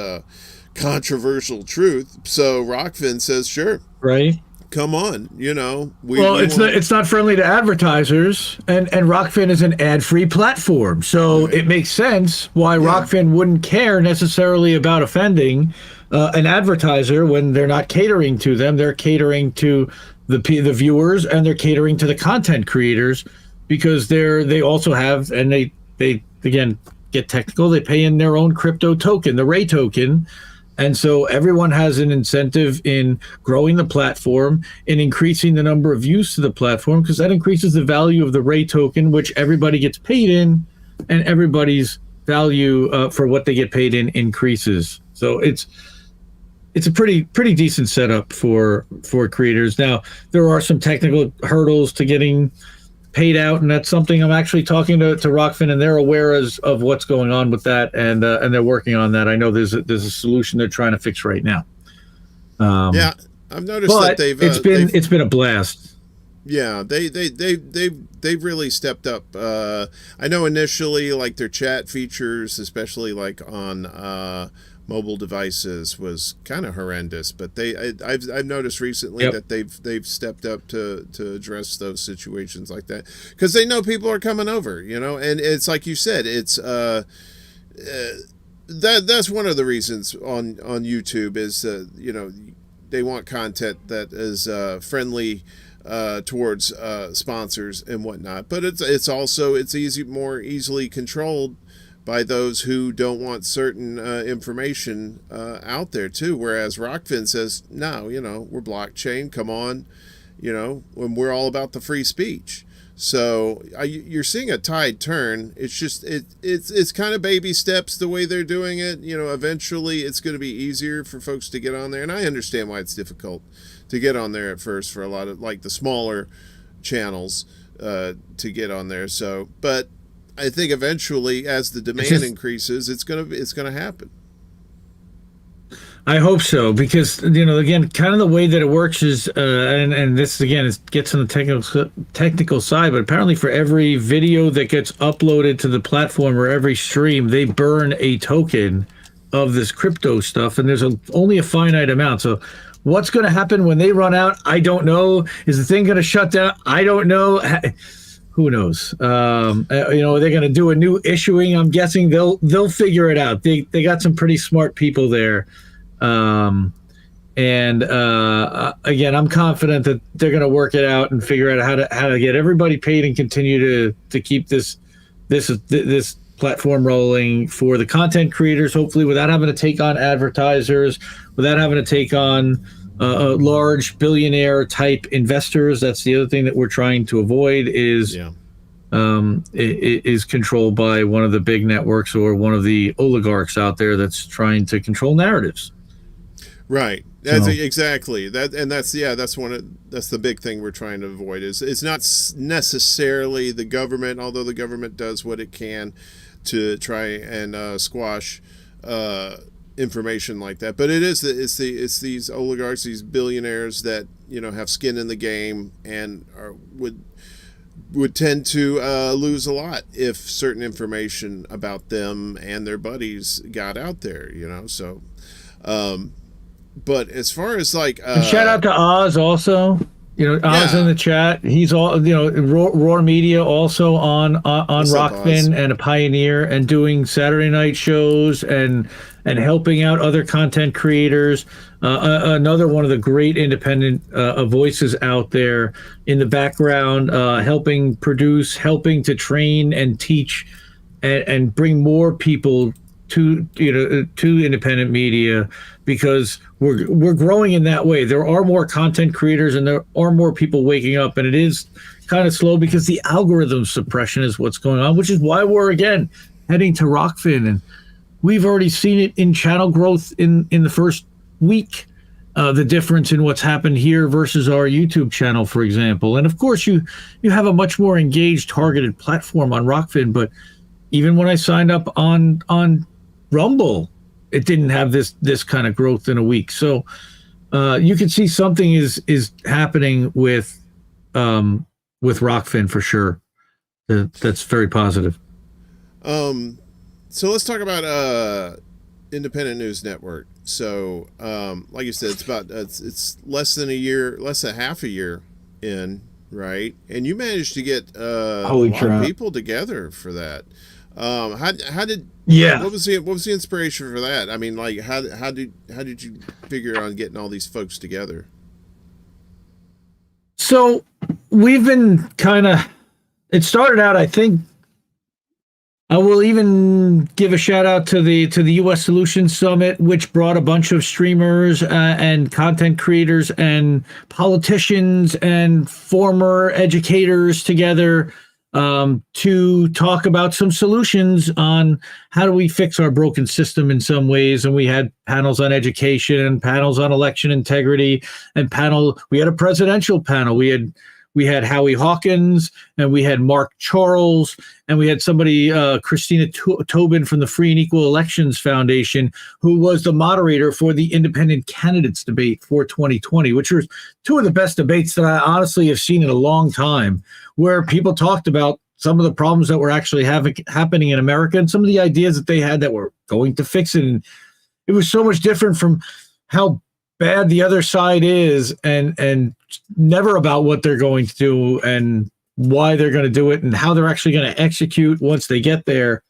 Speaker 6: controversial truth. So Rockfin says, sure,
Speaker 7: right,
Speaker 6: come on.
Speaker 7: It's not friendly to advertisers, and Rockfin is an ad-free platform, so It makes sense why Rockfin wouldn't care necessarily about offending an advertiser when they're not catering to them. They're catering to the viewers, and they're catering to the content creators, because they also have, and they again, get technical, they pay in their own crypto token, the Ray token. And so everyone has an incentive in growing the platform and increasing the number of views to the platform, because that increases the value of the Ray token, which everybody gets paid in, and everybody's value for what they get paid in increases. So it's a pretty decent setup for creators. Now, there are some technical hurdles to getting paid out, and that's something I'm actually talking to Rockfin, and they're aware of what's going on with that, and they're working on that. I know there's a solution they're trying to fix right now.
Speaker 6: I've noticed that
Speaker 7: it's been a blast.
Speaker 6: Yeah, they've really stepped up. I know initially, like, their chat features, especially like on mobile devices, was kind of horrendous, but I've noticed recently that they've stepped up to address those situations like that, because they know people are coming over, and it's like you said, it's that's one of the reasons on YouTube is they want content that is friendly towards sponsors and whatnot, but it's also more easily controlled by those who don't want certain information out there too. Whereas Rockfin says, no, we're blockchain, come on, when we're all about the free speech. So you're seeing a tide turn. It's just it's kind of baby steps the way they're doing it. Eventually it's going to be easier for folks to get on there, and I understand why it's difficult to get on there at first for a lot of like the smaller channels to get on there. So, but I think eventually as the demand increases, it's gonna happen.
Speaker 7: I hope so, because again, kind of the way that it works is, and this again gets on the technical side, but apparently for every video that gets uploaded to the platform or every stream, they burn a token of this crypto stuff, and there's only a finite amount. So, what's going to happen when they run out? I don't know. Is the thing going to shut down? I don't know. Who knows? They're going to do a new issuing. I'm guessing they'll figure it out. They got some pretty smart people there. Again, I'm confident that they're going to work it out and figure out how to get everybody paid and continue to keep this platform rolling for the content creators, hopefully without having to take on advertisers, without having to take on large billionaire type investors. That's the other thing that we're trying to avoid is is controlled by one of the big networks or one of the oligarchs out there that's trying to control narratives.
Speaker 6: Right. That's exactly that, and that's the big thing we're trying to avoid. Is it's not necessarily the government, although the government does what it can to try and squash information like that. But it's these oligarchs, these billionaires that have skin in the game and would tend to lose a lot if certain information about them and their buddies got out there. So. But as far as like
Speaker 7: and shout out to Oz also, Oz in the chat. He's all Roar Media also on Rockfin and a pioneer and doing Saturday night shows and helping out other content creators. Another one of the great independent voices out there in the background, helping produce, helping to train and teach and bring more people to independent media, because we're growing in that way. There are more content creators and there are more people waking up, and it is kind of slow because the algorithm suppression is what's going on, which is why we're again heading to Rockfin, and we've already seen it in channel growth in the first week. The difference in what's happened here versus our YouTube channel, for example. And of course, you have a much more engaged, targeted platform on Rockfin. But even when I signed up on Rumble, it didn't have this kind of growth in a week. So you can see something is happening with Rockfin for sure. That's very positive.
Speaker 6: So let's talk about Independent News Network. So like you said, it's less than half a year in, right? And you managed to get a lot of people together for that. How did what was the inspiration for that? I mean, like how did you figure on getting all these folks together?
Speaker 7: So we've been it started out, I think, I will even give a shout out to the US Solutions Summit, which brought a bunch of streamers and content creators and politicians and former educators together to talk about some solutions on how do we fix our broken system in some ways. And we had panels on education, panels on election integrity, and we had a presidential panel. We had Howie Hawkins, and we had Mark Charles, and we had somebody, Christina Tobin from the Free and Equal Elections Foundation, who was the moderator for the independent candidates debate for 2020, which were two of the best debates that I honestly have seen in a long time, where people talked about some of the problems that were actually happening in America and some of the ideas that they had that were going to fix it. And it was so much different from how bad the other side is and never about what they're going to do and why they're going to do it and how they're actually going to execute once they get there.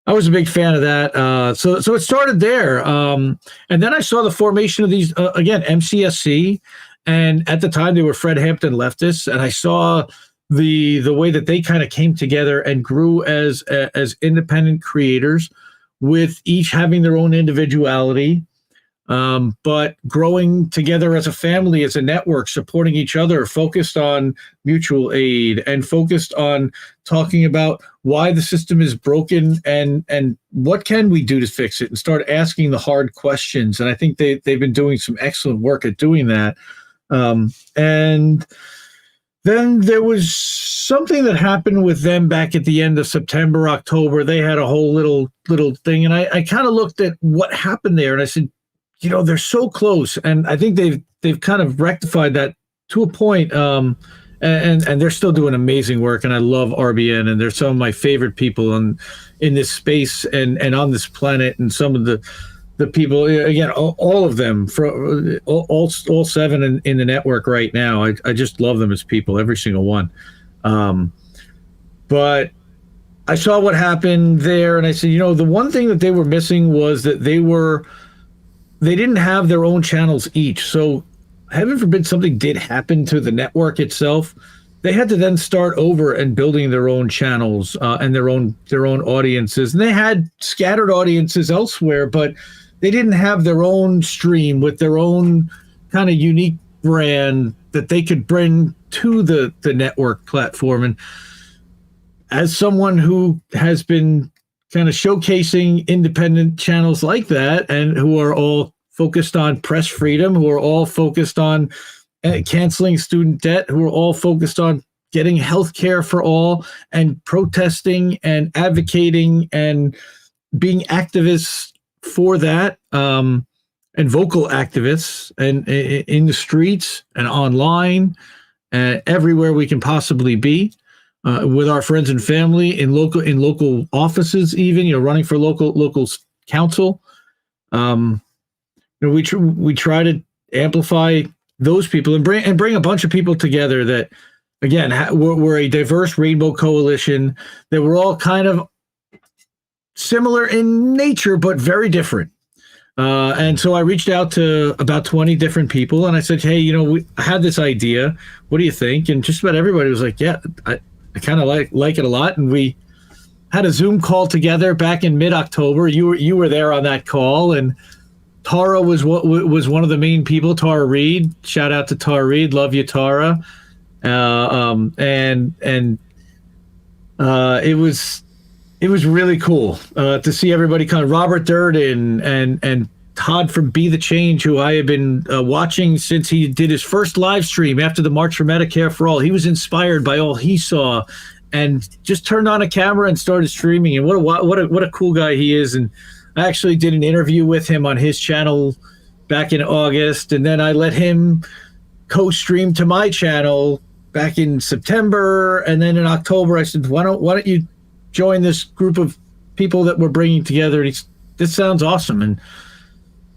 Speaker 7: I was a big fan of that. So it started there. And then I saw the formation of these, again, MCSC. And at the time they were Fred Hampton leftists. And I saw the way that they kind of came together and grew as independent creators, with each having their own individuality. but growing together as a family, as a network, supporting each other, focused on mutual aid and focused on talking about why the system is broken and what can we do to fix it, and start asking the hard questions. And I think they've been doing some excellent work at doing that. And then there was something that happened with them back at the end of September, October. They had a whole little thing, and I kind of looked at what happened there, and I said, they're so close, and I think they've kind of rectified that to a point, and they're still doing amazing work. And I love RBN, and they're some of my favorite people in this space and on this planet. And some of the people, again, all of them, for all 7 in the network right now, I just love them as people, every single one. But I saw what happened there, and I said, the one thing that they were missing was that they didn't have their own channels each. So heaven forbid something did happen to the network itself, they had to then start over and building their own channels and their own audiences. And they had scattered audiences elsewhere, but they didn't have their own stream with their own kind of unique brand that they could bring to the network platform. And as someone who has been kind of showcasing independent channels like that, and who are all focused on press freedom, who are all focused on canceling student debt, who are all focused on getting health care for all, and protesting and advocating and being activists for that, and vocal activists, and in the streets and online, everywhere we can possibly be. With our friends and family in local offices, even running for local council, we try to amplify those people and bring a bunch of people together that, again, we're a diverse rainbow coalition, that we're all kind of similar in nature but very different. And so I reached out to about 20 different people, and I said, hey, I had this idea. What do you think? And just about everybody was like, yeah, I kind of like it a lot. And we had a Zoom call together back in mid-October. You were there on that call, and Tara was one of the main people. Tara Reid, shout out to Tara Reid, love you, Tara. It was really cool to see everybody come. Robert Durden and Todd from Be the Change, who I have been watching since he did his first live stream after the March for Medicare for All. He was inspired by all he saw, and just turned on a camera and started streaming. And what a cool guy he is. And I actually did an interview with him on his channel back in August, and then I let him co-stream to my channel back in September. And then in October, I said, why don't you join this group of people that we're bringing together? And this sounds awesome. And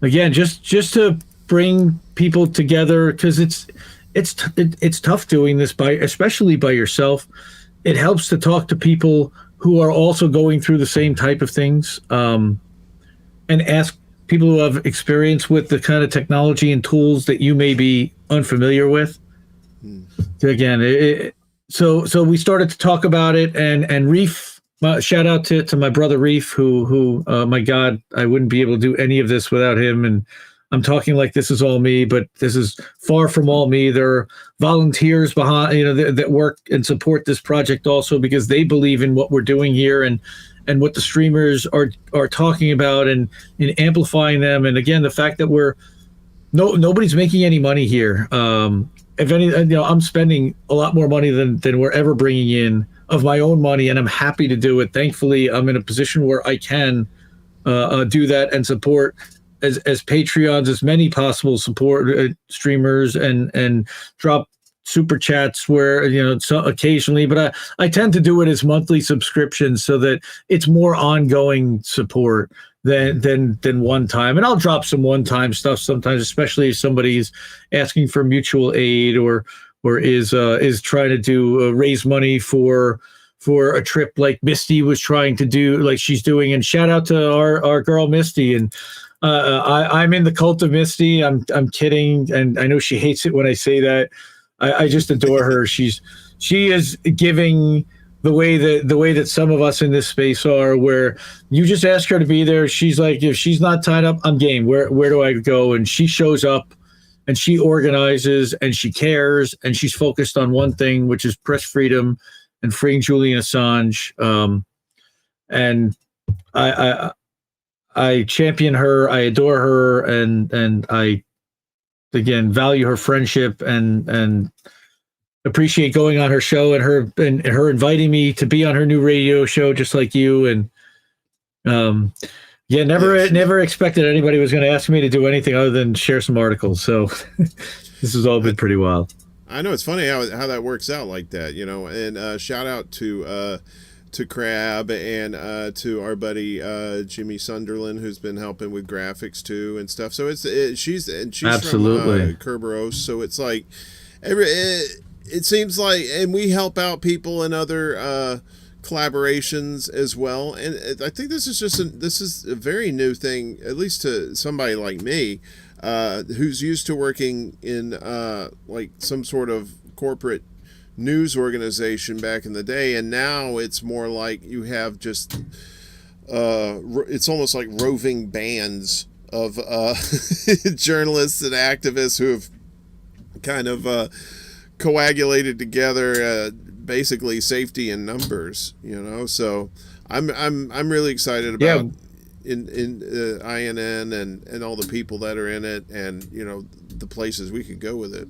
Speaker 7: again, just to bring people together, because it's tough doing this especially by yourself. It helps to talk to people who are also going through the same type of things, and ask people who have experience with the kind of technology and tools that you may be unfamiliar with. Again, so we started to talk about it, and Reef. Shout out to my brother Reef, who my God, I wouldn't be able to do any of this without him. And I'm talking like this is all me, but this is far from all me. There are volunteers behind, that work and support this project also, because they believe in what we're doing here and what the streamers are talking about, and amplifying them. And again, the fact that nobody's making any money here. If any, I'm spending a lot more money than we're ever bringing in of my own money, and I'm happy to do it. Thankfully, I'm in a position where I can do that and support as Patreons as many possible support streamers, and drop super chats where so occasionally, but I tend to do it as monthly subscriptions so that it's more ongoing support than one time. And I'll drop some one-time stuff sometimes, especially if somebody's asking for mutual aid or is trying to do raise money for a trip like Misty was trying to do, like she's doing. And shout out to our girl Misty. And I'm in the cult of Misty. I'm kidding, and I know she hates it when I say that. I just adore her. She is giving the way that some of us in this space are, where you just ask her to be there. She's like, if she's not tied up, I'm game. Where do I go? And she shows up and she organizes and she cares and she's focused on one thing, which is press freedom and freeing Julian Assange. And I champion her. I adore her. And I, again, value her friendship and appreciate going on her show and her inviting me to be on her new radio show, just like you. And never expected anybody was going to ask me to do anything other than share some articles. So this has all been pretty wild.
Speaker 6: I know it's funny how that works out like that, you know. And shout out to Crab and to our buddy Jimmy Sunderland, who's been helping with graphics too and stuff. So she's
Speaker 7: absolutely
Speaker 6: from Kerberos, so it's like it seems like, and we help out people in other collaborations as well. And I think this is a very new thing, at least to somebody like me, who's used to working in like some sort of corporate news organization back in the day, and now it's more like you have just it's almost like roving bands of journalists and activists who have kind of coagulated together, basically safety in numbers, you know. So I'm really excited about in INN and all the people that are in it, and you know, the places we could go with it.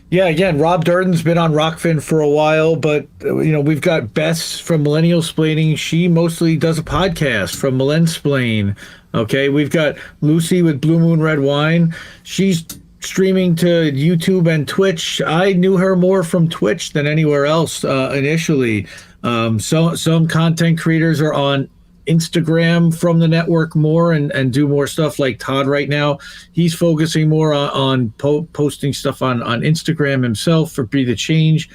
Speaker 7: Yeah, again, Rob Durden's been on Rockfin for a while, but you know, we've got Bess from Millennial Splaining. She mostly does a podcast from Millennsplain. Okay, we've got Lucy with Blue Moon Red Wine. She's streaming to YouTube and Twitch. I knew her more from Twitch than anywhere else initially. Some content creators are on Instagram from the network more and do more stuff, like Todd right now. He's focusing more on posting stuff on Instagram himself for Be the Change.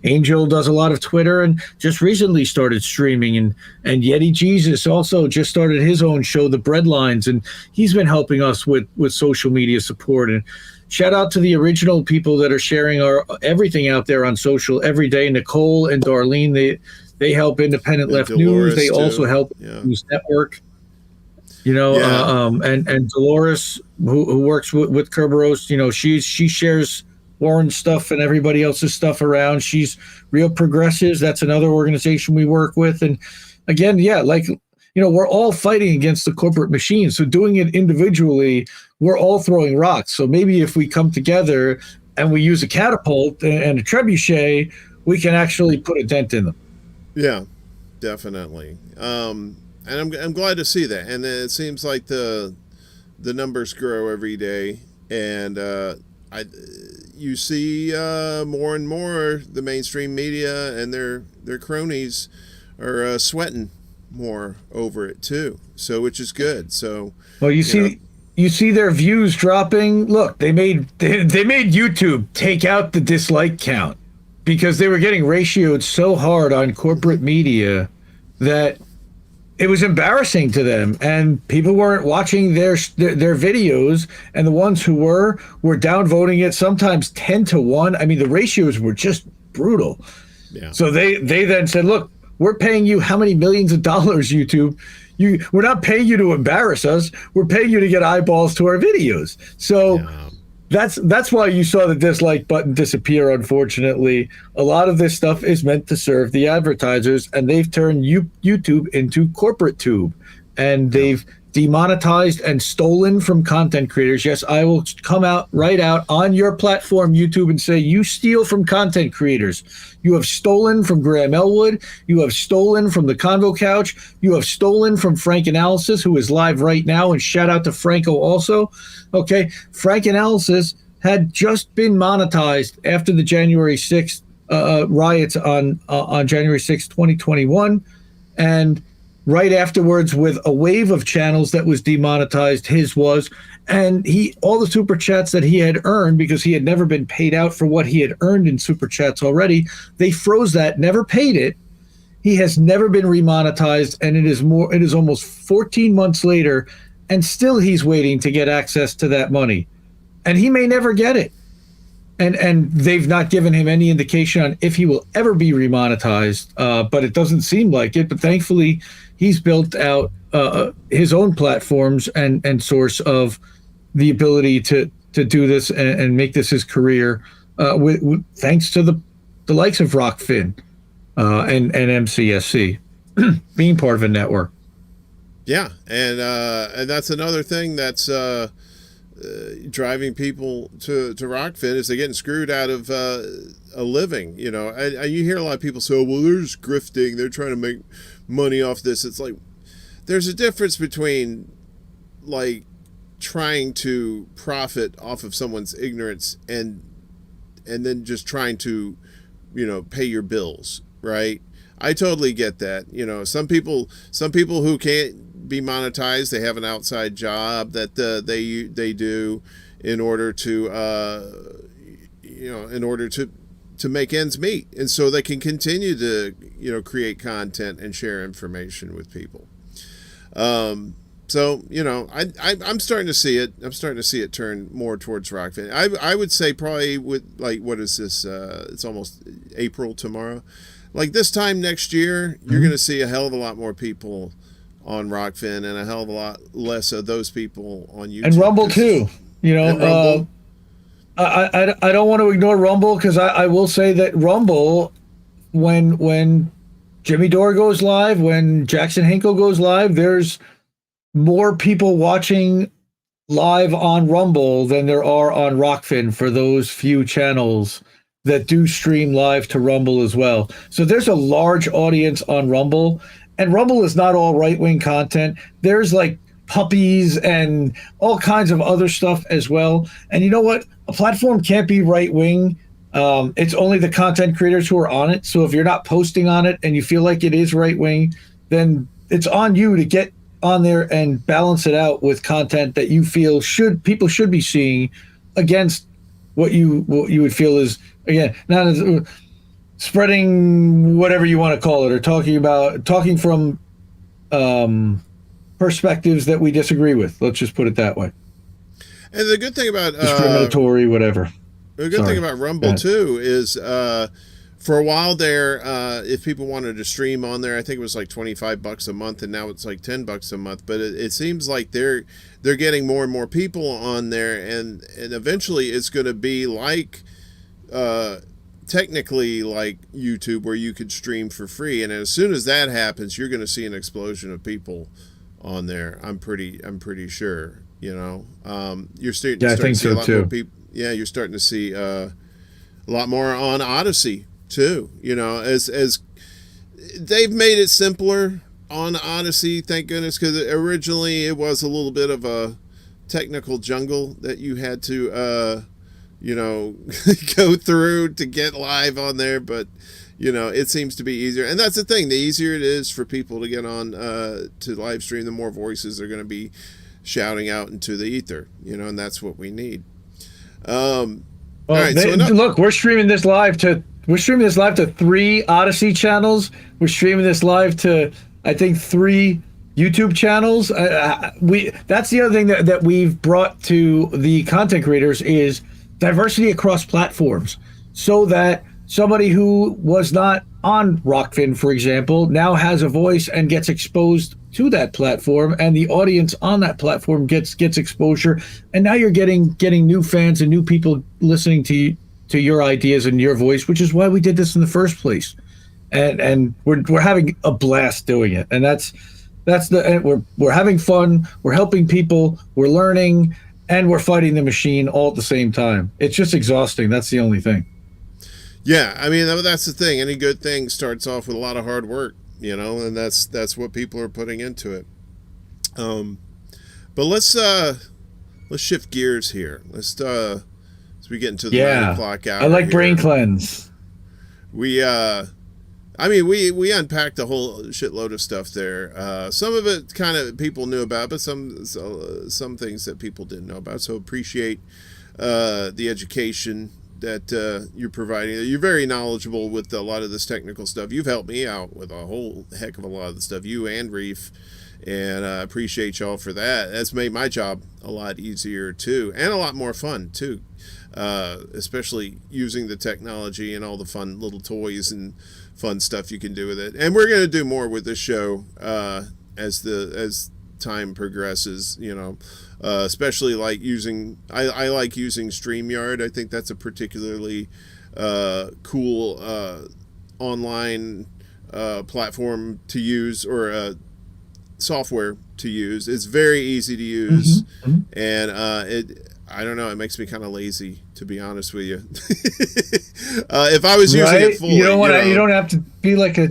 Speaker 7: Angel does a lot of Twitter and just recently started streaming, and Yeti Jesus also just started his own show, The Breadlines, and he's been helping us with social media support. And shout out to the original people that are sharing our everything out there on social every day. Nicole and Darlene, they help Independent Left
Speaker 6: Dolores
Speaker 7: News. They
Speaker 6: too.
Speaker 7: Also help News Network. You know, and Dolores, who works with Kerberos, you know, she shares Warren's stuff and everybody else's stuff around. She's Real Progressives. That's another organization we work with. And again, like, you know, we're all fighting against the corporate machine. So doing it individually, we're all throwing rocks. So maybe if we come together and we use a catapult and a trebuchet, we can actually put a dent in them.
Speaker 6: Yeah, definitely. And I'm glad to see that. And it seems like the numbers grow every day. And you see more and more the mainstream media and their cronies are sweating more over it too. So, which is good. So,
Speaker 7: well, you see their views dropping. Look, they made YouTube take out the dislike count because they were getting ratioed so hard on corporate media that it was embarrassing to them, and people weren't watching their videos, and the ones who were downvoting it, sometimes 10-1. I mean, the ratios were just brutal. Yeah. So they then said, look, we're paying you how many millions of dollars, YouTube? We're not paying you to embarrass us. We're paying you to get eyeballs to our videos. So that's why you saw the dislike button disappear, unfortunately. A lot of this stuff is meant to serve the advertisers, and they've turned YouTube into corporate tube, and they've demonetized and stolen from content creators. Yes, I will come right out on your platform, YouTube, and say, you steal from content creators. You have stolen from Graham Elwood. You have stolen from the Convo Couch. You have stolen from Frank Analysis, who is live right now, and shout out to Franco also. Okay, Frank Analysis had just been monetized after the January 6th riots on January 6th, 2021, and right afterwards, with a wave of channels that was demonetized, his was, and all the super chats that he had earned, because he had never been paid out for what he had earned in super chats already, they froze that, never paid it. He has never been remonetized, and it is almost 14 months later, and still he's waiting to get access to that money, and he may never get it. and they've not given him any indication on if he will ever be remonetized. But it doesn't seem like it. But thankfully, he's built out his own platforms and source of the ability to do this and make this his career. With thanks to the likes of Rockfin and MCSC being part of a network.
Speaker 6: Yeah, and that's another thing that's driving people to Rockfin is they're getting screwed out of a living. You know, you hear a lot of people say, "Oh, well, they're just grifting. They're trying to make money off this." It's like there's a difference between like trying to profit off of someone's ignorance and then just trying to, you know, pay your bills, right? I totally get that. You know, some people who can't be monetized, they have an outside job that they do in order to to make ends meet, and so they can continue to, you know, create content and share information with people. So, you know, I'm starting to see it. I'm starting to see it turn more towards Rockfin. I would say probably with, like, what is this? It's almost April tomorrow. Like this time next year, you're going to see a hell of a lot more people on Rockfin and a hell of a lot less of those people on YouTube.
Speaker 7: And Rumble too. You know, I don't want to ignore Rumble because I will say that Rumble, when Jimmy Dore goes live, when Jackson Hinkle goes live, there's more people watching live on Rumble than there are on Rockfin for those few channels that do stream live to Rumble as well. So there's a large audience on Rumble, and Rumble is not all right-wing content. There's like puppies and all kinds of other stuff as well. And you know what? A platform can't be right-wing. It's only the content creators who are on it. So if you're not posting on it and you feel like it is right-wing, then it's on you to get on there and balance it out with content that you feel people should be seeing against what you would feel is, again, not as spreading whatever you want to call it, or talking from perspectives that we disagree with. Let's just put it that way.
Speaker 6: And the good thing about
Speaker 7: discriminatory, whatever.
Speaker 6: The good thing about Rumble too is for a while there, if people wanted to stream on there, I think it was like $25 a month, and now it's like $10 a month. But it seems like they're getting more and more people on there, and eventually it's going to be like technically like YouTube, where you could stream for free. And as soon as that happens, you're going to see an explosion of people on there. I'm pretty sure. You know, you're starting to see a lot more people. Yeah, you're starting to see a lot more on Odyssey too. You know, as they've made it simpler on Odyssey, thank goodness, because originally it was a little bit of a technical jungle that you had to you know, go through to get live on there. But you know, it seems to be easier, and that's the thing. The easier it is for people to get on to live stream, the more voices are going to be shouting out into the ether. You know, and that's what we need. All right,
Speaker 7: look, we're streaming this live to 3 Odyssey channels. We're streaming this live to, I think, 3 YouTube channels. That's the other thing that we've brought to the content creators is diversity across platforms, so that somebody who was not on Rockfin, for example, now has a voice and gets exposed to that platform, and the audience on that platform gets exposure, and now you're getting new fans and new people listening to your ideas and your voice, which is why we did this in the first place. And we're having a blast doing it, and we're having fun, we're helping people, we're learning, and we're fighting the machine all at the same time. It's just exhausting. That's the only thing.
Speaker 6: Yeah, I mean, that's the thing. Any good thing starts off with a lot of hard work, you know, and that's what people are putting into it. But let's shift gears here. As we get into the 9 o'clock hour.
Speaker 7: I like
Speaker 6: here.
Speaker 7: brain cleanse.
Speaker 6: We unpacked a whole shitload of stuff there. Some of it kind of people knew about, but some things that people didn't know about. So appreciate the education that you're providing. You're very knowledgeable with a lot of this technical stuff. You've helped me out with a whole heck of a lot of the stuff. You and Reef And I appreciate y'all for that. That's made my job a lot easier too, and a lot more fun too. Especially using the technology and all the fun little toys and fun stuff you can do with it. And we're going to do more with this show as time progresses. Especially like I like using StreamYard. I think that's a particularly cool online platform to use, or software to use. It's very easy to use, and I don't know, it makes me kind of lazy, to be honest with you. If I was using it fully,
Speaker 7: you don't have to be like a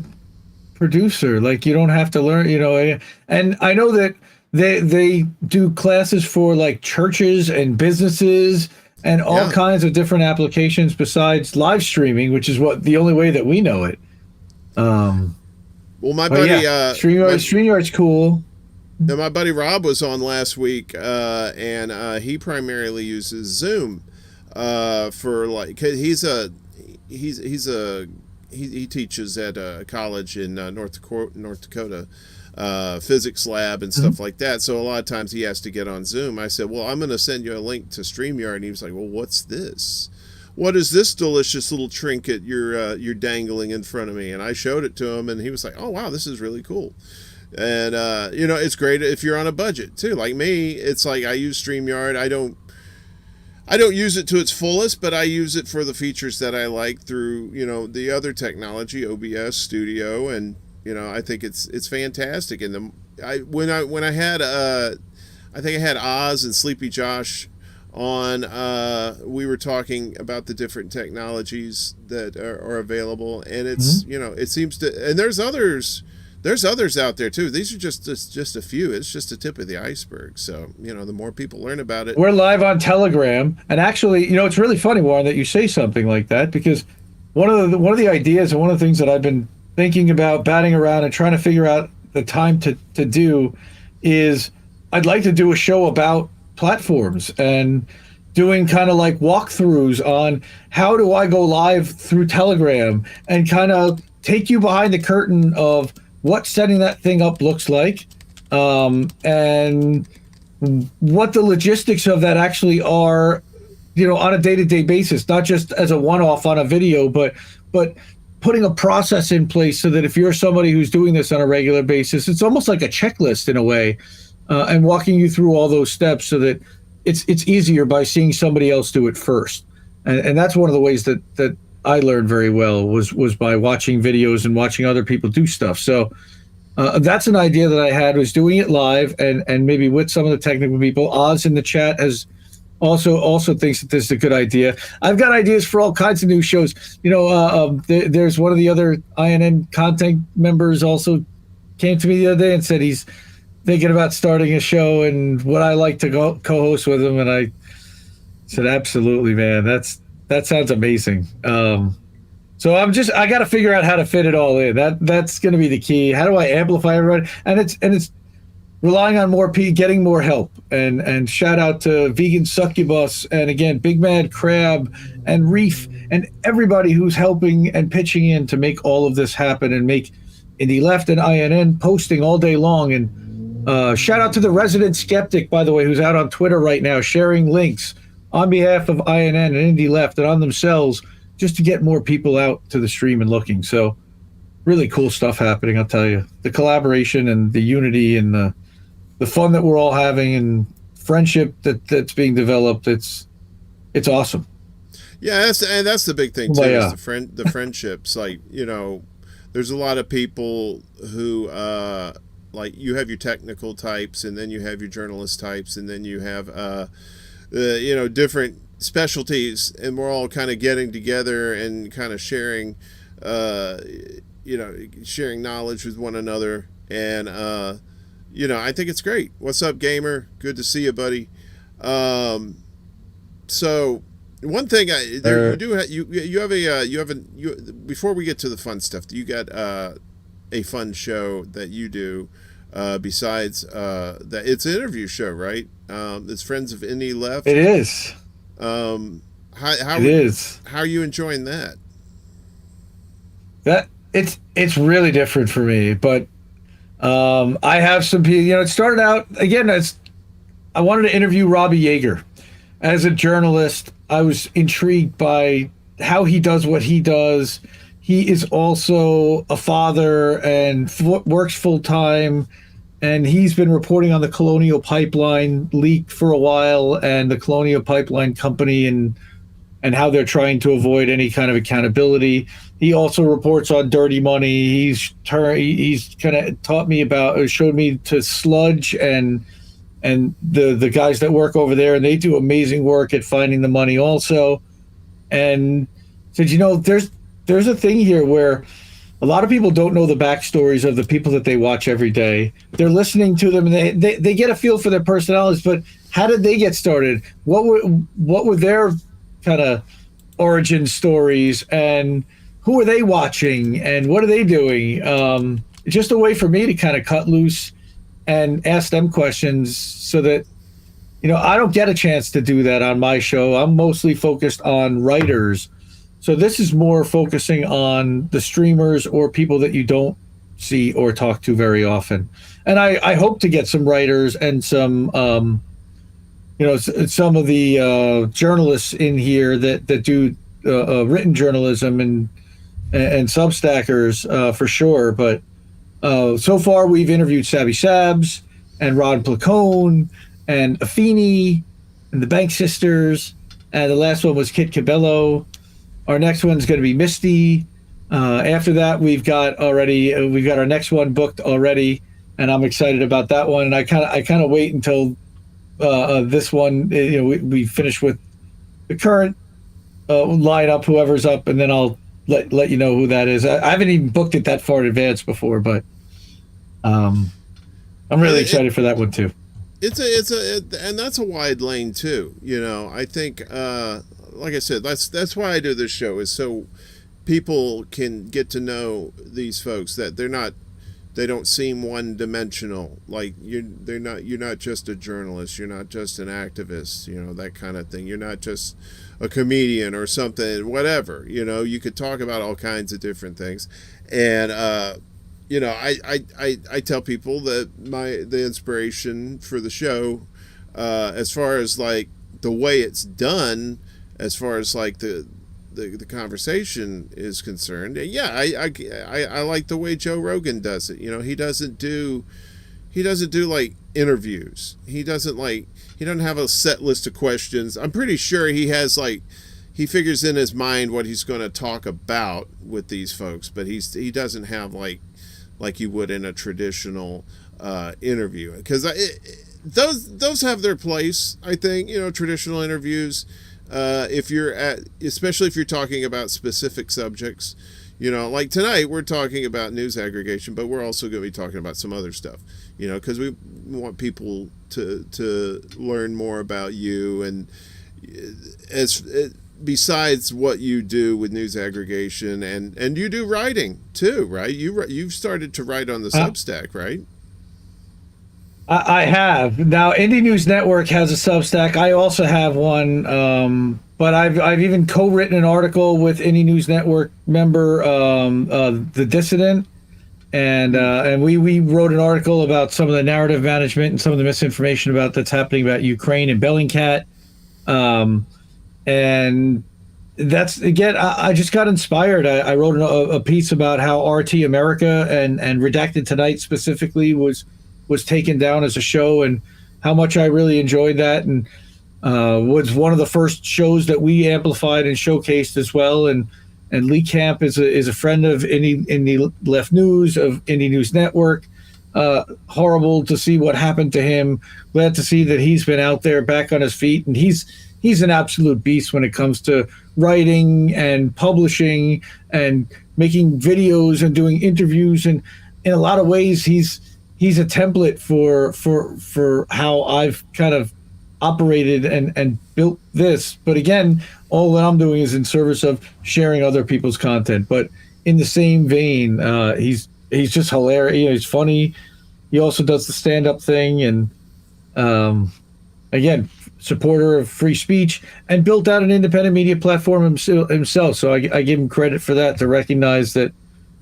Speaker 7: producer, like you don't have to learn, and I know that they do classes for like churches and businesses and all kinds of different applications besides live streaming, which is the only way that we know it.
Speaker 6: Well, my buddy,
Speaker 7: StreamYard's cool.
Speaker 6: Now, my buddy Rob was on last week, and he primarily uses Zoom for like, he teaches at a college in North Dakota, physics lab and stuff like that. So a lot of times he has to get on Zoom. I said, well, I'm going to send you a link to StreamYard, and he was like, well, what's this? What is this delicious little trinket you're dangling in front of me? And I showed it to him, and he was like, oh, wow, this is really cool. And, it's great if you're on a budget too. Like me, it's like I use StreamYard. I don't use it to its fullest, but I use it for the features that I like through, the other technology, OBS Studio. And, I think it's fantastic. And when I had, I think I had Oz and Sleepy Josh on, we were talking about the different technologies that are available, and it's it seems to, and there's others out there too. These are just a few. It's just the tip of the iceberg. So the more people learn about it.
Speaker 7: We're live on Telegram, and actually, it's really funny, Warren, that you say something like that, because one of the ideas and one of the things that I've been thinking about, batting around and trying to figure out the time to do is I'd like to do a show about platforms and doing kind of like walkthroughs on how do I go live through Telegram, and kind of take you behind the curtain of what setting that thing up looks like, and what the logistics of that actually are, on a day-to-day basis, not just as a one-off on a video, but putting a process in place so that if you're somebody who's doing this on a regular basis, it's almost like a checklist in a way, and walking you through all those steps so that it's easier by seeing somebody else do it first. And that's one of the ways that I learned very well was by watching videos and watching other people do stuff. So that's an idea that I had, was doing it live and maybe with some of the technical people. Oz in the chat has also thinks that this is a good idea. I've got ideas for all kinds of new shows. There's one of the other INN content members also came to me the other day and said he's thinking about starting a show and would I like to co-host with him, and I said absolutely, man. That sounds amazing. So I got to figure out how to fit it all in. That's going to be the key. How do I amplify everybody? And it's relying on more people, getting more help. And shout out to Vegan Succubus, and again Big Mad Crab and Reef and everybody who's helping and pitching in to make all of this happen and make Indie Left and INN posting all day long. And shout out to the Resident Skeptic, by the way, who's out on Twitter right now sharing links on behalf of INN and Indie Left and on themselves, just to get more people out to the stream and looking. So really cool stuff happening, I'll tell you. The collaboration and the unity and the fun that we're all having and friendship that's being developed, it's awesome.
Speaker 6: Yeah, that's the big thing too. Is the friendships. Like, there's a lot of people who like you have your technical types, and then you have your journalist types, and then you have different specialties, and we're all kind of getting together and kind of sharing sharing knowledge with one another. And I think it's great. What's up, gamer? Good to see you, buddy. So one thing before we get to the fun stuff, you got a fun show that you do besides that. It's an interview show, right? It's Friends of Indie Left.
Speaker 7: It is.
Speaker 6: It is. How are you enjoying that?
Speaker 7: It's really different for me, but I have some people. It started out again as I wanted to interview Robbie Yeager. As a journalist, I was intrigued by how he does what he does. He is also a father and works full time, and he's been reporting on the Colonial Pipeline leak for a while, and the Colonial Pipeline Company, and how they're trying to avoid any kind of accountability. He also reports on dirty money. He's kind of taught me about, showed me to Sludge and the guys that work over there, and they do amazing work at finding the money also. And said, there's a thing here where a lot of people don't know the backstories of the people that they watch every day. They're listening to them, and they get a feel for their personalities, but how did they get started? What were their kind of origin stories, and who are they watching, and what are they doing? Just a way for me to kind of cut loose and ask them questions, so that I don't get a chance to do that on my show. I'm mostly focused on writers, so this is more focusing on the streamers or people that you don't see or talk to very often. And I hope to get some writers and some some of the journalists in here that do written journalism and Substackers for sure. But so far we've interviewed Savvy Sabs and Ron Placone and Afeni and the Bank Sisters, and the last one was Kit Cabello. Our next one's going to be Misty. After that, we've got our next one booked already, and I'm excited about that one. And I kind of wait until this one, we finish with the current lineup, whoever's up, and then I'll let you know who that is. I haven't even booked it that far in advance before, but I'm really excited for that one too.
Speaker 6: And that's a wide lane too. I think, like I said, that's why I do this show, is so people can get to know these folks, that they don't seem one dimensional. Like you're not just a journalist, you're not just an activist, that kind of thing. You're not just a comedian or something, whatever. You could talk about all kinds of different things. And I tell people that the inspiration for the show, as far as like the way it's done, as far as like the conversation is concerned, I like the way Joe Rogan does it. He doesn't do like interviews. He doesn't have a set list of questions. I'm pretty sure he figures in his mind what he's going to talk about with these folks, but he doesn't have like you would in a traditional interview, because those have their place. I think traditional interviews, especially if you're talking about specific subjects, like tonight we're talking about news aggregation, but we're also going to be talking about some other stuff, because we want people to learn more about you, and besides what you do with news aggregation, and you do writing too, right? You've started to write on the Substack, right?
Speaker 7: I have. Now, Indie News Network has a Substack. I also have one, but I've even co-written an article with Indie News Network member, The Dissident, and we wrote an article about some of the narrative management and some of the misinformation that's happening about Ukraine and Bellingcat. And that's, again, I just got inspired. I wrote a piece about how RT America and Redacted Tonight specifically was taken down as a show, and how much I really enjoyed that, and was one of the first shows that we amplified and showcased as well. And Lee Camp is a friend of Indie Left News, of Indie News Network. Horrible to see what happened to him. Glad to see that he's been out there back on his feet, and he's an absolute beast when it comes to writing and publishing and making videos and doing interviews. And in a lot of ways, he's a template for how I've kind of operated and built this. But again, all that I'm doing is in service of sharing other people's content. But in the same vein, he's just hilarious. He's funny. He also does the stand-up thing, and again, supporter of free speech, and built out an independent media platform himself. So I give him credit for that, to recognize that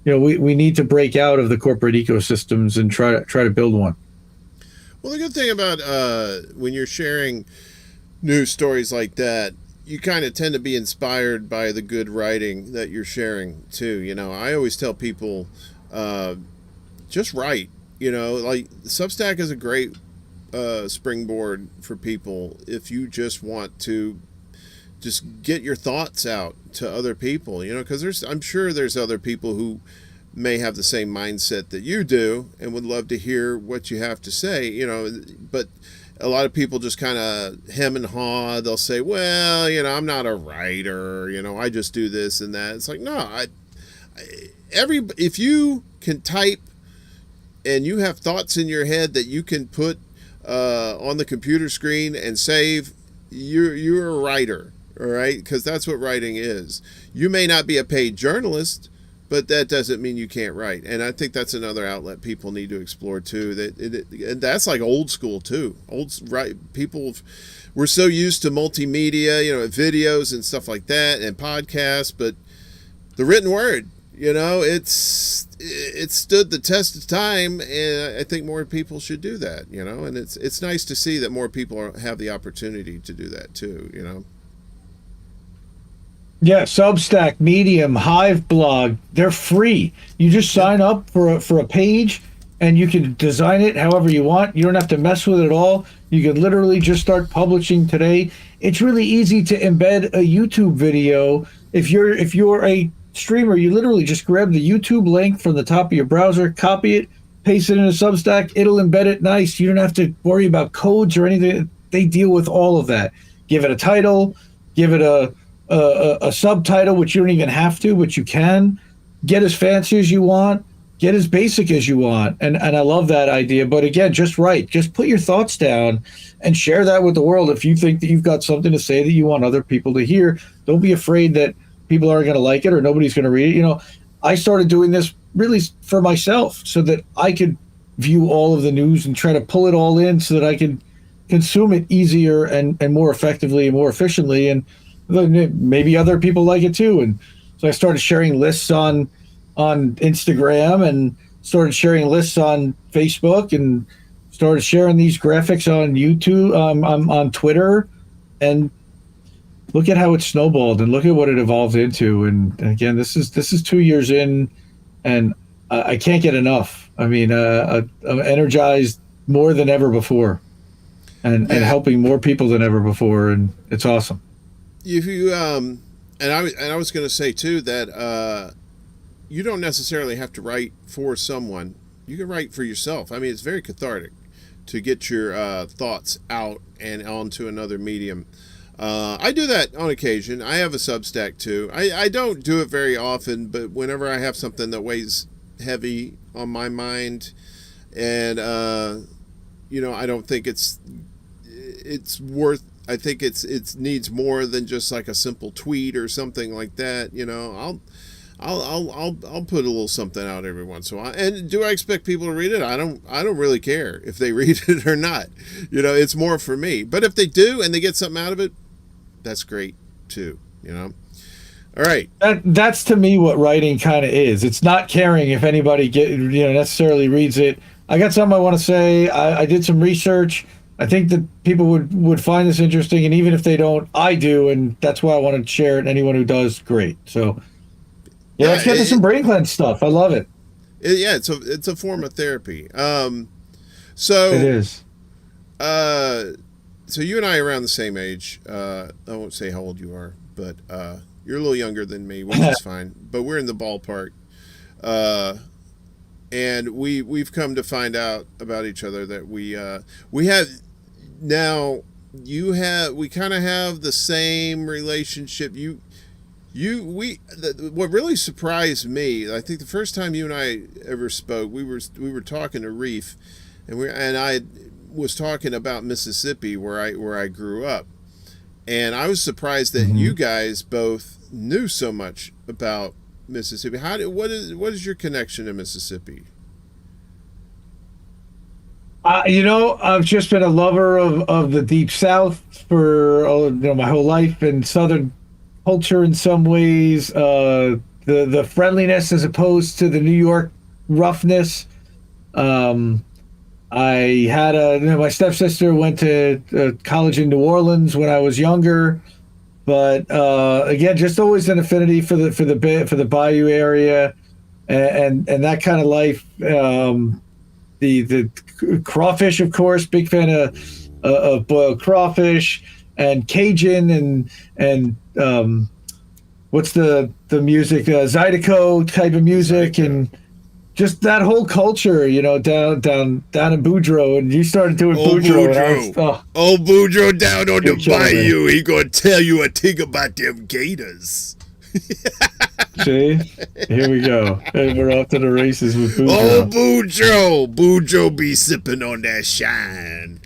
Speaker 7: we need to break out of the corporate ecosystems and try to build one.
Speaker 6: Well, the good thing about when you're sharing news stories like that, you kind of tend to be inspired by the good writing that you're sharing too. I always tell people, just write. Like Substack is a great springboard for people if you just want to just get your thoughts out to other people. Because I'm sure there's other people who may have the same mindset that you do and would love to hear what you have to say. But a lot of people just kind of hem and haw. They'll say, well, I'm not a writer, I just do this and that. It's like, no, if you can type and you have thoughts in your head that you can put on the computer screen and save, you're a writer, all right? Because that's what writing is. You may not be a paid journalist, but that doesn't mean you can't write. And I think that's another outlet people need to explore too. And that's like old school too. People were so used to multimedia, videos and stuff like that, and podcasts, but the written word, it stood the test of time, and I think more people should do that. And it's nice to see that more people have the opportunity to do that too.
Speaker 7: Yeah, Substack, Medium, Hive blog, they're free. You just sign up for a page, and you can design it however you want. You don't have to mess with it at all. You can literally just start publishing today. It's really easy to embed a YouTube video. If you're a streamer, you literally just grab the YouTube link from the top of your browser, copy it, paste it into Substack. It'll embed it nice. You don't have to worry about codes or anything. They deal with all of that. Give it a title, give it a subtitle, which you don't even have to, but you can. Get as fancy as you want, get as basic as you want. And I love that idea. But again, just write. Just put your thoughts down and share that with the world. If you think that you've got something to say that you want other people to hear, don't be afraid that people aren't going to like it or nobody's going to read it. I started doing this really for myself so that I could view all of the news and try to pull it all in so that I could consume it easier and more effectively and more efficiently. And maybe other people like it too. And so I started sharing lists on Instagram and started sharing lists on Facebook and started sharing these graphics on YouTube, on Twitter, and look at how it snowballed and look at what it evolved into. And again, this is 2 years in, and I can't get enough. I mean, I'm energized more than ever before, and helping more people than ever before, and it's awesome.
Speaker 6: If you and I was going to say too that you don't necessarily have to write for someone. You can write for yourself. I mean, it's very cathartic to get your thoughts out and onto another medium. I do that on occasion. I have a Substack too. I don't do it very often, but whenever I have something that weighs heavy on my mind, and I don't think it's worth. I think it needs more than just like a simple tweet or something like that. I'll put a little something out every once in a while. And do I expect people to read it? I don't really care if they read it or not. It's more for me. But if they do and they get something out of it, that's great too. All right.
Speaker 7: That's to me what writing kind of is. It's not caring if anybody necessarily reads it. I got something I want to say. I did some research. I think that people would find this interesting, and even if they don't, I do, and that's why I want to share it. And anyone who does, great. So, let's get to some brain cleanse stuff. I love it.
Speaker 6: It's a form of therapy. So
Speaker 7: it is.
Speaker 6: So you and I are around the same age. I won't say how old you are, but you're a little younger than me, which is fine. But we're in the ballpark. And we've come to find out about each other that we have now. We kind of have the same relationship. What really surprised me, I think the first time you and I ever spoke, we were talking to Reef, and I was talking about Mississippi where I grew up, and I was surprised that you guys both knew so much about Mississippi. What is your connection to Mississippi?
Speaker 7: I've just been a lover of the Deep South for my whole life, and Southern culture in some ways. the friendliness as opposed to the New York roughness. I had my stepsister went to college in New Orleans when I was younger, but again, just always an affinity for the Bayou area, and that kind of life. The crawfish, of course, big fan of boiled crawfish and Cajun and what's the music, Zydeco type of music, and just that whole culture, down in Boudreaux, and you started doing Boudreaux.
Speaker 6: Old Boudreaux down on the
Speaker 7: killer,
Speaker 6: bayou. He gonna tell you a thing about them gators.
Speaker 7: See, here we go, and we're off to the races with Boudreaux.
Speaker 6: Old Boudreaux. Boudreaux be sipping on that shine.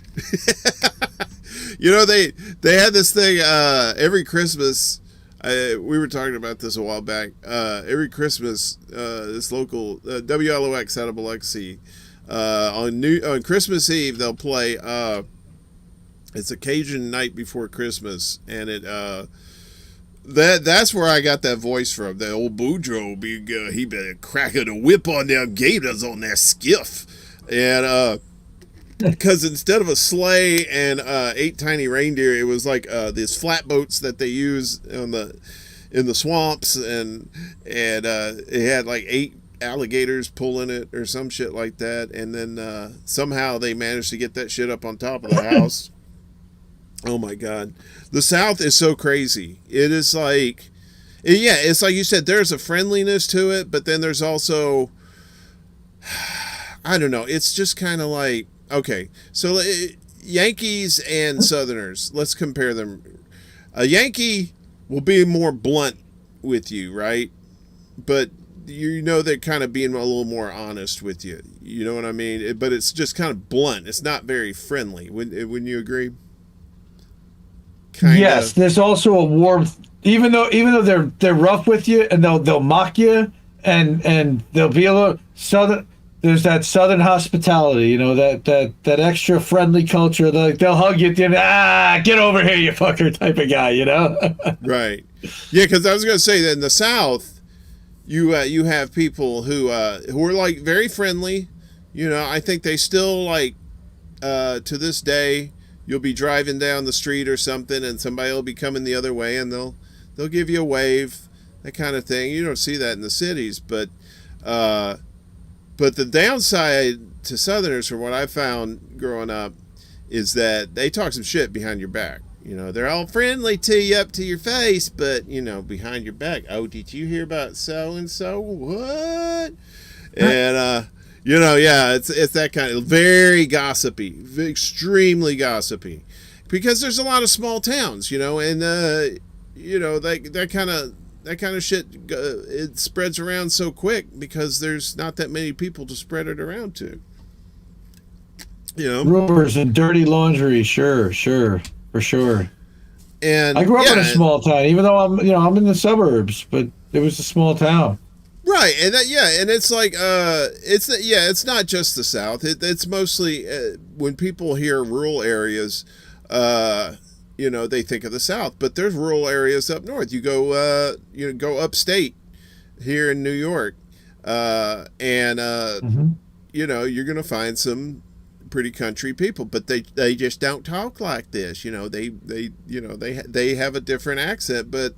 Speaker 6: They had this thing every Christmas. We were talking about this a while back. Every Christmas, this local WLOX out of Biloxi, on Christmas Eve they'll play. It's a Cajun night before Christmas, and that's where I got that voice from. That old Boudreaux, he been cracking a whip on them gators on that skiff, and because instead of a sleigh and 8 tiny reindeer, it was like these flatboats that they use in the swamps, and it had like 8 alligators pulling it or some shit like that, and then somehow they managed to get that shit up on top of the house. Oh my God, the South is so crazy. It is like, yeah, it's like you said. There's a friendliness to it, but then there's also, I don't know. It's just kind of like. Okay, so Yankees and Southerners, let's compare them. A Yankee will be more blunt with you, right? But they're kind of being a little more honest with you. You know what I mean? But it's just kind of blunt. It's not very friendly. Wouldn't you agree?
Speaker 7: Yes, there's also a warmth. Even though they're rough with you and they'll mock you and they'll be a little southern. There's that Southern hospitality, that extra friendly culture. They'll hug you at the end. Get over here, you fucker, type of guy,
Speaker 6: Right. Yeah, because I was going to say that in the South, you have people who are like very friendly. I think they still like to this day. You'll be driving down the street or something, and somebody will be coming the other way, and they'll give you a wave, that kind of thing. You don't see that in the cities, but the downside to Southerners, from what I found growing up, is that they talk some shit behind your back. They're all friendly to you up to your face, but, behind your back, oh, did you hear about so-and-so? What? And, yeah, it's that kind of very gossipy, extremely gossipy. Because there's a lot of small towns, and, that kind of shit, it spreads around so quick because there's not that many people to spread it around to.
Speaker 7: Rumors and dirty laundry, sure, for sure.
Speaker 6: And
Speaker 7: I grew up in a small town, even though I'm in the suburbs, but it was a small town.
Speaker 6: Right, and and it's like it's not just the South. It's mostly when people hear rural areas. They think of the South, but there's rural areas up north. You go, go upstate here in New York, and you're gonna find some pretty country people, but they just don't talk like this. They have a different accent, but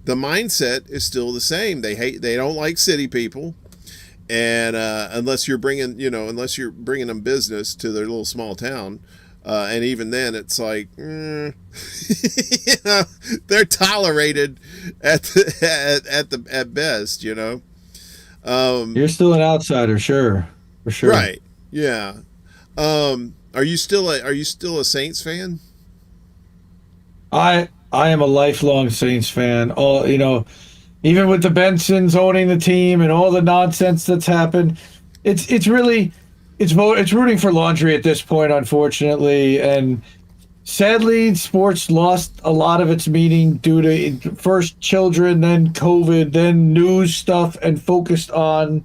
Speaker 6: the mindset is still the same. They don't like city people, and unless you're bringing them business to their little small town. And even then, it's like they're tolerated at best. You're
Speaker 7: still an outsider, sure, for sure.
Speaker 6: Right? Yeah. Are you still a Saints fan?
Speaker 7: I am a lifelong Saints fan. Even with the Bensons owning the team and all the nonsense that's happened, it's really. It's rooting for laundry at this point, unfortunately, and sadly, sports lost a lot of its meaning due to first children, then COVID, then news stuff, and focused on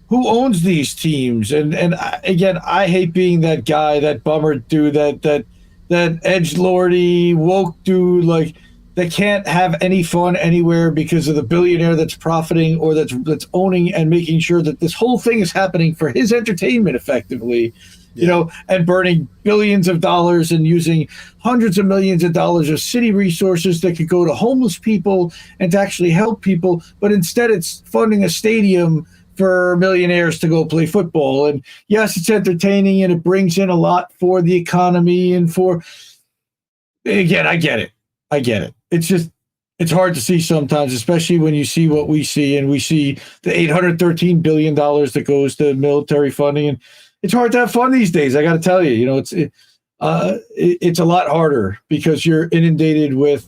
Speaker 7: who owns these teams. And again, I hate being that guy, that bummer dude, that edgelordy woke dude, like that can't have any fun anywhere because of the billionaire that's profiting or that's owning and making sure that this whole thing is happening for his entertainment effectively, you know, and burning billions of dollars and using hundreds of millions of dollars of city resources that could go to homeless people and to actually help people. But instead it's funding a stadium for millionaires to go play football. And yes, it's entertaining and it brings in a lot for the economy and for, again, I get it. It's just, it's hard to see sometimes, especially when you see what we see, and we see the $813 billion that goes to military funding. And it's hard to have fun these days. I got to tell you, you know, it's a lot harder because you're inundated with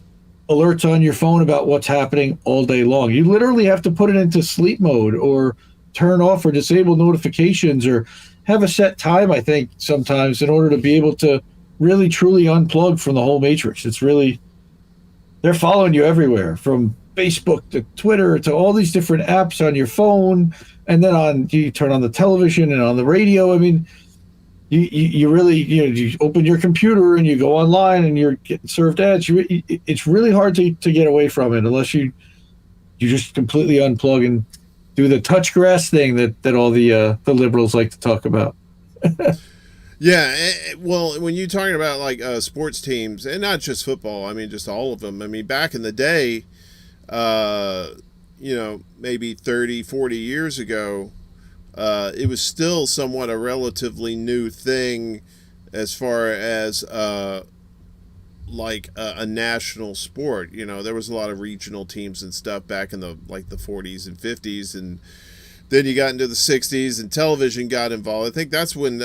Speaker 7: alerts on your phone about what's happening all day long. You literally have to put it into sleep mode or turn off or disable notifications or have a set time, I think, sometimes in order to be able to really truly unplug from the whole matrix. It's really, they're following you everywhere, from Facebook to Twitter to all these different apps on your phone, and then you turn on the television and on the radio. I mean, you really, you know, you open your computer and you go online and you're getting served ads. It's really hard to get away from it unless you just completely unplug and do the touch grass thing that all the liberals like to talk about.
Speaker 6: Yeah, well, when you're talking about like sports teams, and not just football, I mean, just all of them. I mean, back in the day, you know, maybe 30, 40 years ago, it was still somewhat a relatively new thing as far as like a national sport. You know, there was a lot of regional teams and stuff back in the 40s and 50s, and then you got into the 60s and television got involved. I think that's when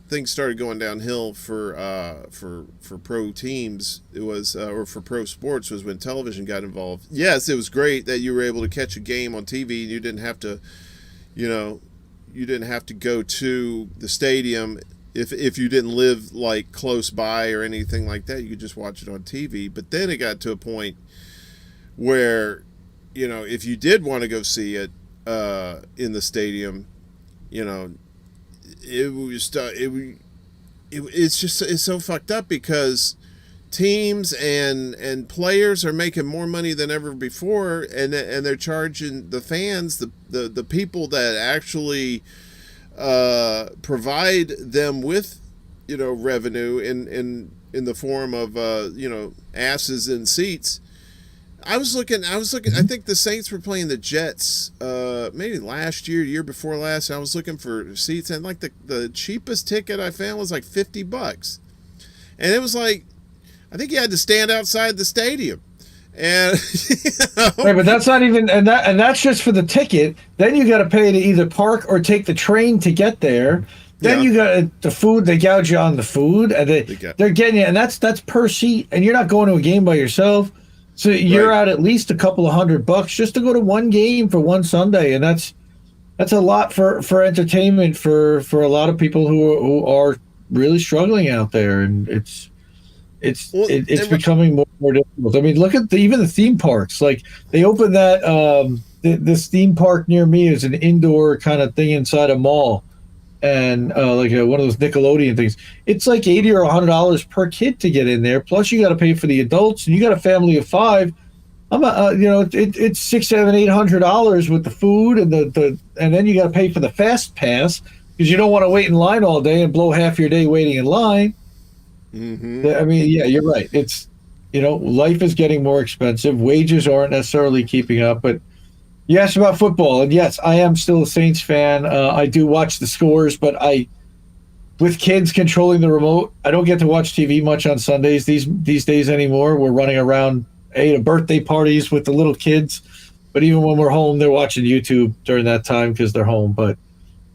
Speaker 6: things started going downhill for pro teams. It was or for pro sports was when television got involved. Yes, it was great that you were able to catch a game on TV and you didn't have to, you know, go to the stadium if you didn't live like close by or anything like that. You could just watch it on TV. But then it got to a point where, you know, if you did want to go see it in the stadium, you know, it's so fucked up because teams and players are making more money than ever before, and they're charging the fans, the people that actually provide them with, you know, revenue in the form of you know, asses in seats. I was looking. I think the Saints were playing the Jets, maybe last year before last. I was looking for seats, and like the cheapest ticket I found was like $50, and it was like, I think you had to stand outside the stadium, and you know.
Speaker 7: Right, but that's not even, and that's just for the ticket. Then you got to pay to either park or take the train to get there. Then you got the food. They gouge you on the food, and they're getting you, and that's per seat, and you're not going to a game by yourself. So you're out at least a couple of $100 just to go to one game for one Sunday, and that's a lot for entertainment for a lot of people who are really struggling out there, and it's becoming more and more difficult. I mean, look at even the theme parks. Like, they opened that this theme park near me is an indoor kind of thing inside a mall, and like one of those Nickelodeon things. It's like $80 or $100 per kid to get in there. Plus, you got to pay for the adults, and you got a family of 5. You know, it's $600, $700, $800 with the food and and then you got to pay for the fast pass because you don't want to wait in line all day and blow half your day waiting in line. Mm-hmm. I mean, yeah, you're right. It's, you know, life is getting more expensive. Wages aren't necessarily keeping up, but. You asked about football, and yes, I am still a Saints fan. I do watch the scores, but with kids controlling the remote, I don't get to watch TV much on Sundays these days anymore. We're running around to birthday parties with the little kids, but even when we're home, they're watching YouTube during that time because they're home. But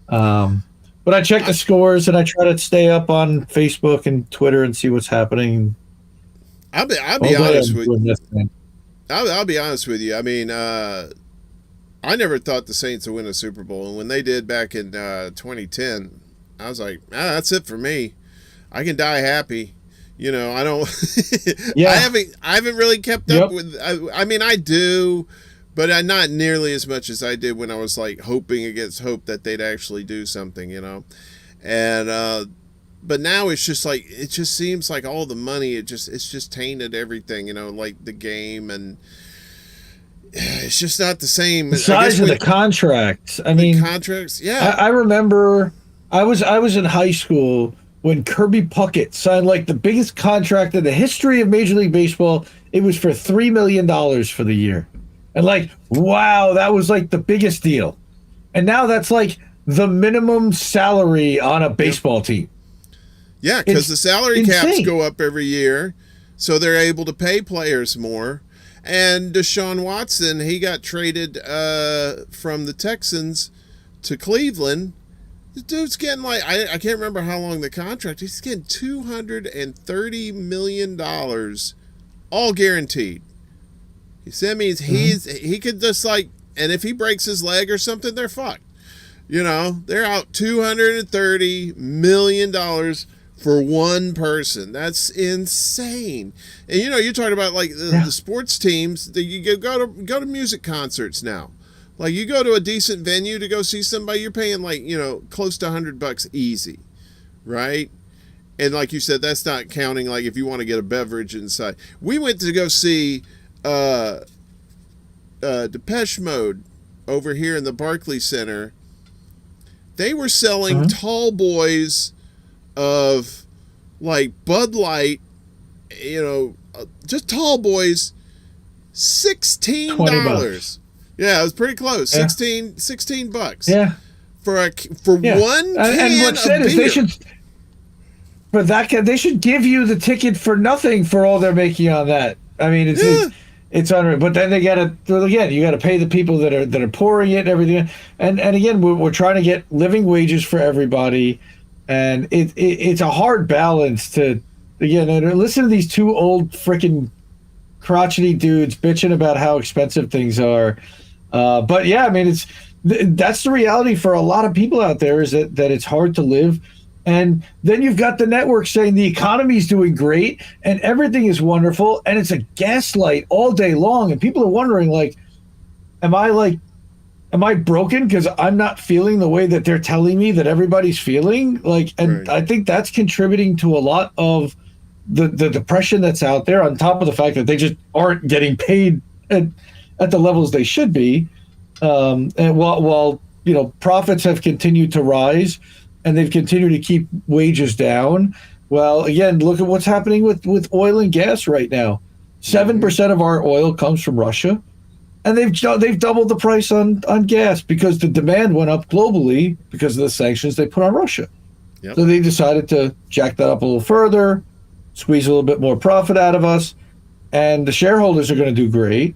Speaker 7: I check the scores and I try to stay up on Facebook and Twitter and see what's happening.
Speaker 6: I'll be honest with you. I'll be honest with you. I mean, I never thought the Saints would win a Super Bowl, and when they did back in 2010, I was like, that's it for me. I can die happy. You know, I don't. Yeah. I haven't really kept up with. I mean, I do, but not nearly as much as I did when I was like hoping against hope that they'd actually do something. You know, and but now it's just like, it just seems like all the money, it's just tainted everything, you know, like the game, and it's just not the same.
Speaker 7: The size of the contracts. I mean,
Speaker 6: contracts. Yeah.
Speaker 7: I remember I was in high school when Kirby Puckett signed like the biggest contract in the history of Major League Baseball. It was for $3 million for the year. And like, wow, that was like the biggest deal. And now that's like the minimum salary on a baseball team.
Speaker 6: Yeah, because the salary caps
Speaker 7: insane.
Speaker 6: go up every year, so they're able to pay players more. And Deshaun Watson, he got traded from the Texans to Cleveland. The dude's getting like, I can't remember how long the contract. He's getting $230 million, all guaranteed. So that means he could just like, and if he breaks his leg or something, they're fucked. You know, they're out $230 million for one person. That's insane. And you know, you're talking about like the sports teams that you go to music concerts now. Like you go to a decent venue to go see somebody, you're paying like, you know, close to $100 easy, right? And like you said, that's not counting like if you want to get a beverage inside. We went to go see Depeche Mode over here in the Barclays Center. They were selling tall boys of like Bud Light, you know, just tall boys, $16. Yeah, it was pretty close.
Speaker 7: Yeah.
Speaker 6: $16.
Speaker 7: Yeah.
Speaker 6: For one can
Speaker 7: and what's said
Speaker 6: of
Speaker 7: is they should give you the ticket for nothing for all they're making on that. I mean, it's unreal. But then you got to pay the people that are pouring it and everything. And again, we're trying to get living wages for everybody, and it's a hard balance to listen to these two old freaking crotchety dudes bitching about how expensive things are. But yeah, I mean, that's the reality for a lot of people out there, is that it's hard to live. And then you've got the network saying the economy's doing great and everything is wonderful, and it's a gaslight all day long. And people are wondering, like, am I broken because I'm not feeling the way that they're telling me that everybody's feeling? Like, and I think that's contributing to a lot of the depression that's out there, on top of the fact that they just aren't getting paid at the levels they should be. And while you know, profits have continued to rise and they've continued to keep wages down. Well, again, look at what's happening with oil and gas right now. 7% of our oil comes from Russia, and they've doubled the price on gas because the demand went up globally because of the sanctions they put on Russia. Yep. So they decided to jack that up a little further, squeeze a little bit more profit out of us, and the shareholders are going to do great,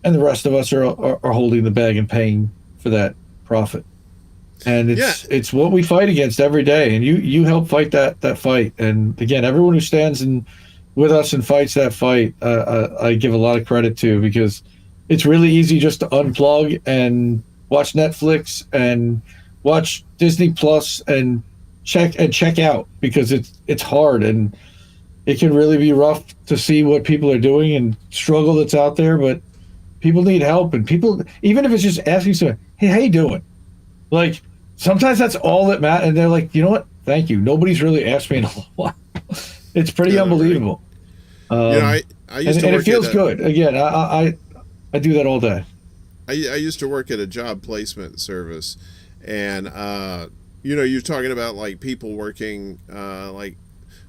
Speaker 7: and the rest of us are holding the bag and paying for that profit. And it's what we fight against every day, and you help fight that fight. And again, everyone who stands with us and fights that fight, I give a lot of credit to, because it's really easy just to unplug and watch Netflix and watch Disney Plus and check out, because it's hard, and it can really be rough to see what people are doing and struggle that's out there. But people need help, and people, even if it's just asking someone, hey, how you doing? Like, sometimes that's all that matters. And they're like, you know what? Thank you. Nobody's really asked me in a while. It's pretty unbelievable.
Speaker 6: I used to
Speaker 7: and
Speaker 6: work
Speaker 7: it feels
Speaker 6: at
Speaker 7: good. Again, I do that all day.
Speaker 6: I used to work at a job placement service, and you know, you're talking about like people working like,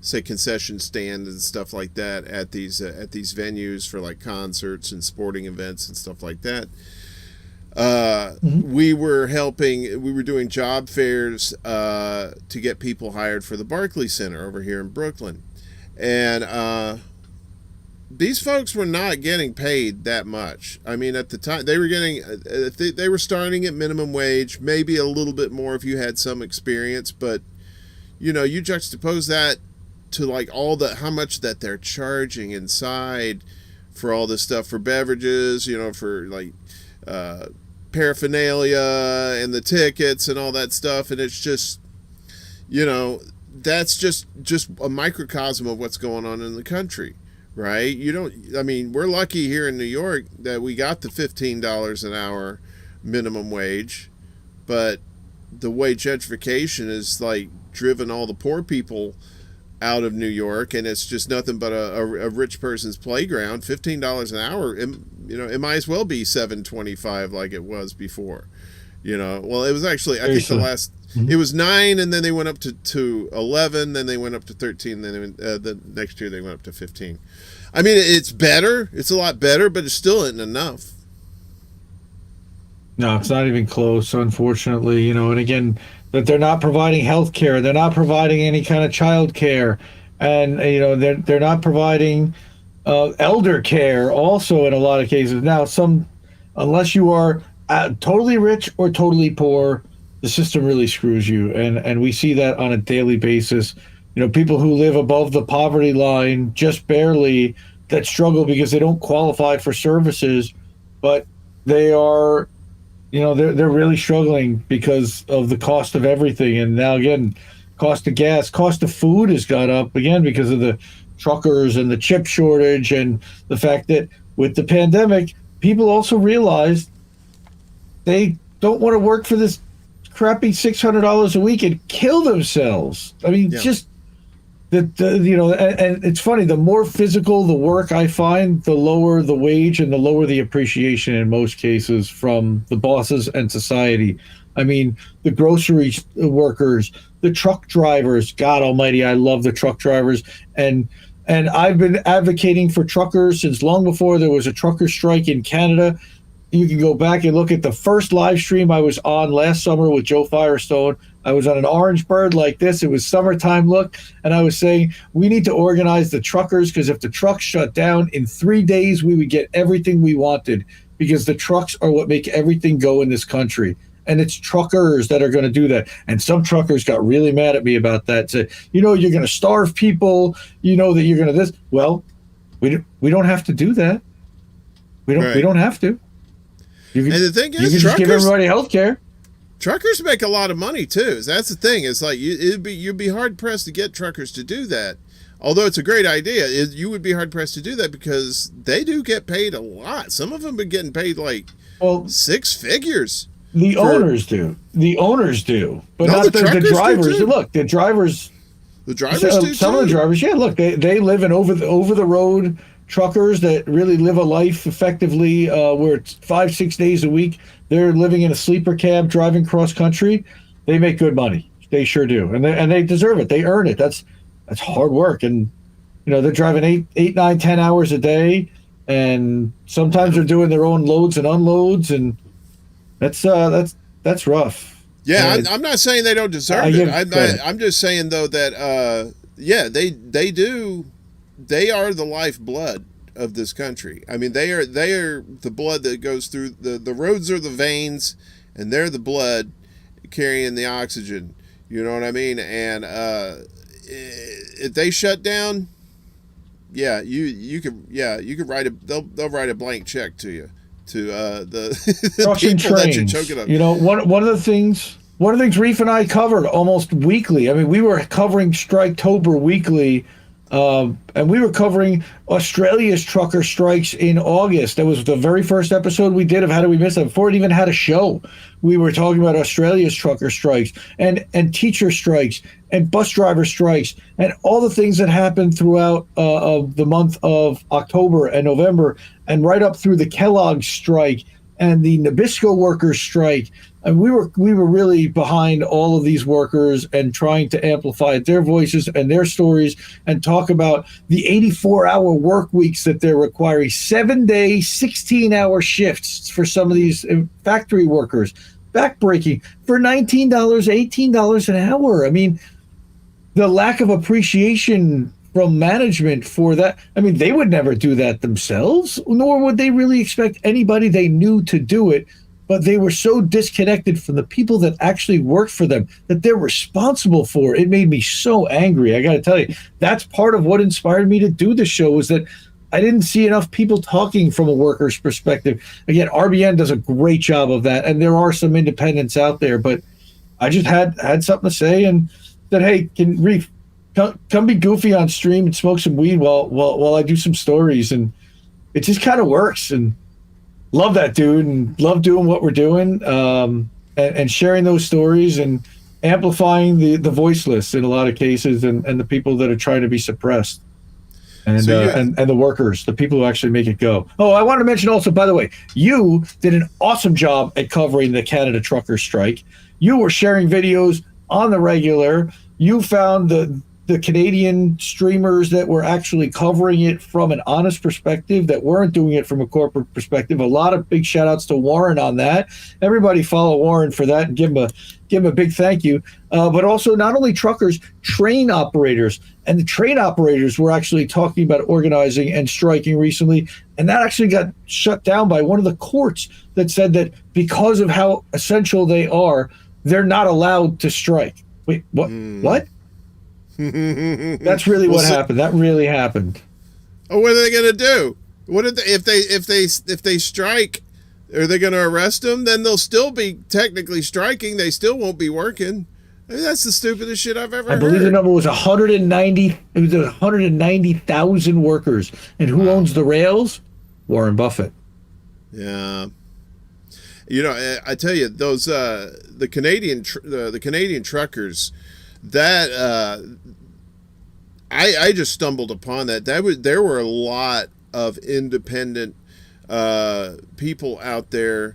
Speaker 6: say, concession stand and stuff like that at these venues for like concerts and sporting events and stuff like that. We were doing job fairs to get people hired for the Barclays Center over here in Brooklyn, and these folks were not getting paid that much. I mean, at the time they were getting they were starting at minimum wage, maybe a little bit more if you had some experience, but you know, you juxtapose that to like how much that they're charging inside for all this stuff, for beverages, you know, for like paraphernalia and the tickets and all that stuff, and it's just, you know, that's just a microcosm of what's going on in the country, right? We're lucky here in New York that we got the $15 an hour minimum wage, but the wage gentrification is like driven all the poor people out of New York, and it's just nothing but a rich person's playground. $15 an hour, it might as well be $7.25 like it was before. Well, it was actually, I think it was 9, and then they went up to 11, then they went up to 13, then the next year they went up to 15. I mean, it's better. It's a lot better, but it still isn't enough.
Speaker 7: No, it's not even close, unfortunately. And again, that they're not providing health care, they're not providing any kind of child care, and they're not providing elder care also in a lot of cases. Now, unless you are totally rich or totally poor, the system really screws you, and we see that on a daily basis. People who live above the poverty line just barely, that struggle because they don't qualify for services, but they are, they're really struggling because of the cost of everything. And now again, cost of gas, cost of food has gone up again because of the truckers and the chip shortage, and the fact that with the pandemic, people also realized they don't want to work for this crappy $600 a week and kill themselves. I mean, just and it's funny, the more physical the work I find, the lower the wage and the lower the appreciation in most cases from the bosses and society. I mean, the grocery workers, the truck drivers, God almighty, I love the truck drivers. And I've been advocating for truckers since long before there was a trucker strike in Canada. You can go back and look at the first live stream I was on last summer with Joe Firestone. I was on an orange bird like this. It was summertime look. And I was saying, we need to organize the truckers, because if the trucks shut down in 3 days, we would get everything we wanted, because the trucks are what make everything go in this country. And it's truckers that are going to do that. And some truckers got really mad at me about that. Said, you're going to starve people. That you're going to this. Well, we don't have to do that. We don't have to. And
Speaker 6: the thing is,
Speaker 7: you can just give everybody health care.
Speaker 6: Truckers make a lot of money too. That's the thing. It's like you'd be hard pressed to get truckers to do that. Although it's a great idea, you would be hard pressed to do that because they do get paid a lot. Some of them are getting paid like 6 figures.
Speaker 7: The owners do, but not the drivers. Look, the drivers.
Speaker 6: The drivers do
Speaker 7: some
Speaker 6: too.
Speaker 7: of the drivers, look, they live in over the road truckers that really live a life effectively where it's 5-6 days a week. They're living in a sleeper cab, driving cross country. They make good money. They sure do, and they deserve it. They earn it. That's hard work, and they're driving 8, 9, 10 hours a day, and sometimes they're doing their own loads and unloads, and that's rough.
Speaker 6: Yeah, I'm not saying they don't deserve it. I'm just saying though that they do. They are the lifeblood of this country. I mean, they are the blood that goes through the roads are the veins, and they're the blood carrying the oxygen. You know what I mean? And if they shut down, you could write they'll write a blank check to you to the people that you're choking up.
Speaker 7: One of the things Reef and I covered almost weekly. I mean, we were covering Striketober weekly. And we were covering Australia's trucker strikes in August. That was the very first episode we did of How Do We Miss That? Before it even had a show, we were talking about Australia's trucker strikes and teacher strikes and bus driver strikes and all the things that happened throughout the month of October and November, and right up through the Kellogg strike and the Nabisco workers strike. And we were really behind all of these workers and trying to amplify their voices and their stories and talk about the 84-hour work weeks that they're requiring, 7-day, 16-hour shifts for some of these factory workers, backbreaking for $19, $18 an hour. I mean, the lack of appreciation from management for that. I mean, they would never do that themselves, nor would they really expect anybody they knew to do it. But they were so disconnected from the people that actually worked for them, that they're responsible for. It made me so angry. I got to tell you, that's part of what inspired me to do the show, was that I didn't see enough people talking from a worker's perspective. Again, RBN does a great job of that, and there are some independents out there. But I just had something to say and said, hey, can Reef come be goofy on stream and smoke some weed while I do some stories, and it just kind of works. And love that dude, and love doing what we're doing, and sharing those stories. And amplifying the voiceless in a lot of cases, and the people that are trying to be suppressed. And, and the workers, the people who actually make it go. Oh, I want to mention also, by the way, you did an awesome job at covering the Canada trucker strike. You were sharing videos on the regular. You found the Canadian streamers that were actually covering it from an honest perspective, that weren't doing it from a corporate perspective. A lot of big shout outs to Warren on that. Everybody follow Warren for that and give him a big thank you. But also not only truckers, train operators. And the train operators were actually talking about organizing and striking recently. And that actually got shut down by one of the courts that said that because of how essential they are, they're not allowed to strike. Wait, what? What? That's really what happened. That really happened.
Speaker 6: Oh, what are they going to do? What if they strike? Are they going to arrest them? Then they'll still be technically striking. They still won't be working. I mean, that's the stupidest shit I've ever heard.
Speaker 7: I believe the number was 190. It was 190,000 workers. And who owns the rails? Warren Buffett. Yeah.
Speaker 6: You know, I tell you, those the Canadian truckers. That I just stumbled upon that. There were a lot of independent people out there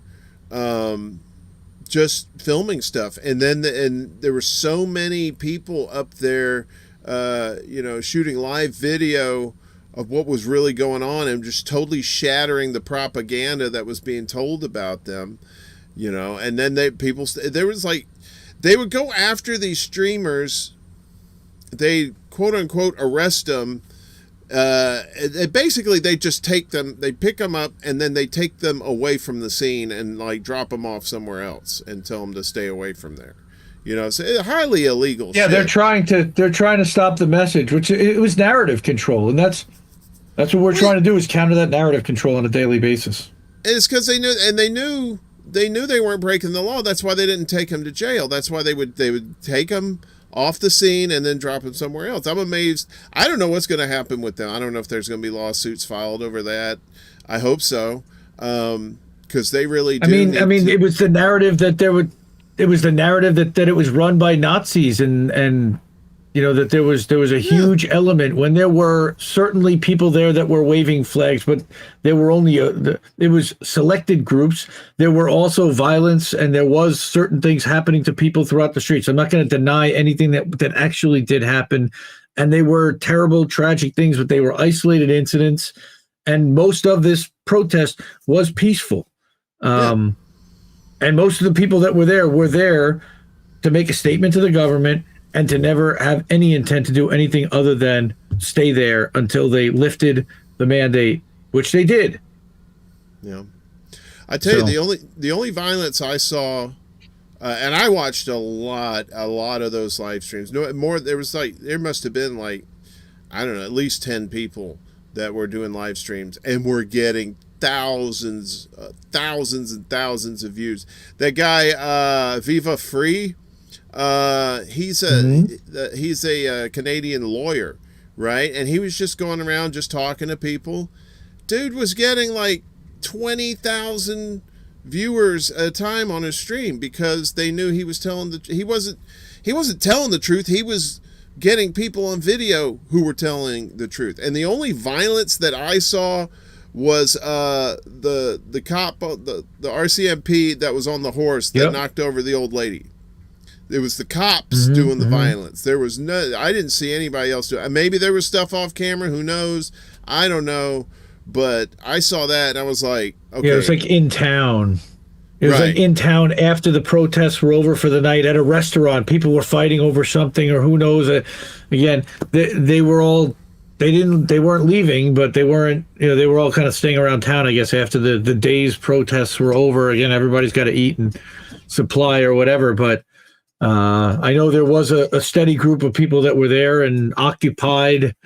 Speaker 6: just filming stuff, and there were so many people up there, shooting live video of what was really going on and just totally shattering the propaganda that was being told about them, and then they would go after these streamers. They quote unquote arrest them. Basically, they just take them. They pick them up and then they take them away from the scene and like drop them off somewhere else and tell them to stay away from there. So it's highly illegal.
Speaker 7: Yeah,
Speaker 6: shit.
Speaker 7: they're trying to stop the message, which it was narrative control, and that's what we're trying to do, is counter that narrative control on a daily basis.
Speaker 6: It's because they knew they weren't breaking the law. That's why they didn't take him to jail. That's why they would take him off the scene and then drop him somewhere else. I'm amazed. I don't know what's going to happen with them. I don't know if there's going to be lawsuits filed over that. I hope so, because they really do.
Speaker 7: I mean, it was the narrative that it was the narrative that it was run by Nazis, and that there was a huge element when there were certainly people there that were waving flags, but there were only it was selected groups. There were also violence, and there was certain things happening to people throughout the streets. I'm not going to deny anything that actually did happen, and they were terrible, tragic things, but they were isolated incidents, and most of this protest was peaceful. And most of the people that were there to make a statement to the government and to never have any intent to do anything other than stay there until they lifted the mandate, which they did.
Speaker 6: Yeah. I tell you, the only violence I saw, and I watched a lot of those live streams. No more. There must have been I don't know, at least 10 people that were doing live streams and were getting thousands and thousands of views. That guy, Viva Free. He's a Canadian lawyer, right? And he was just going around just talking to people. Dude was getting 20,000 viewers at a time on his stream because they knew he was telling he wasn't telling the truth. He was getting people on video who were telling the truth. And the only violence that I saw was the cop, the RCMP that was on the horse that knocked over the old lady. It was the cops doing the violence. There was I didn't see anybody else do it. Maybe there was stuff off camera. Who knows? I don't know. But I saw that and I was like, okay.
Speaker 7: Yeah, it was in town. It was in town after the protests were over for the night at a restaurant. People were fighting over something, or who knows. Again, they were all, they weren't leaving, but they weren't, they were all kind of staying around town, I guess, after the day's protests were over. Again, everybody's got to eat and supply or whatever, but I know there was a steady group of people that were there and occupied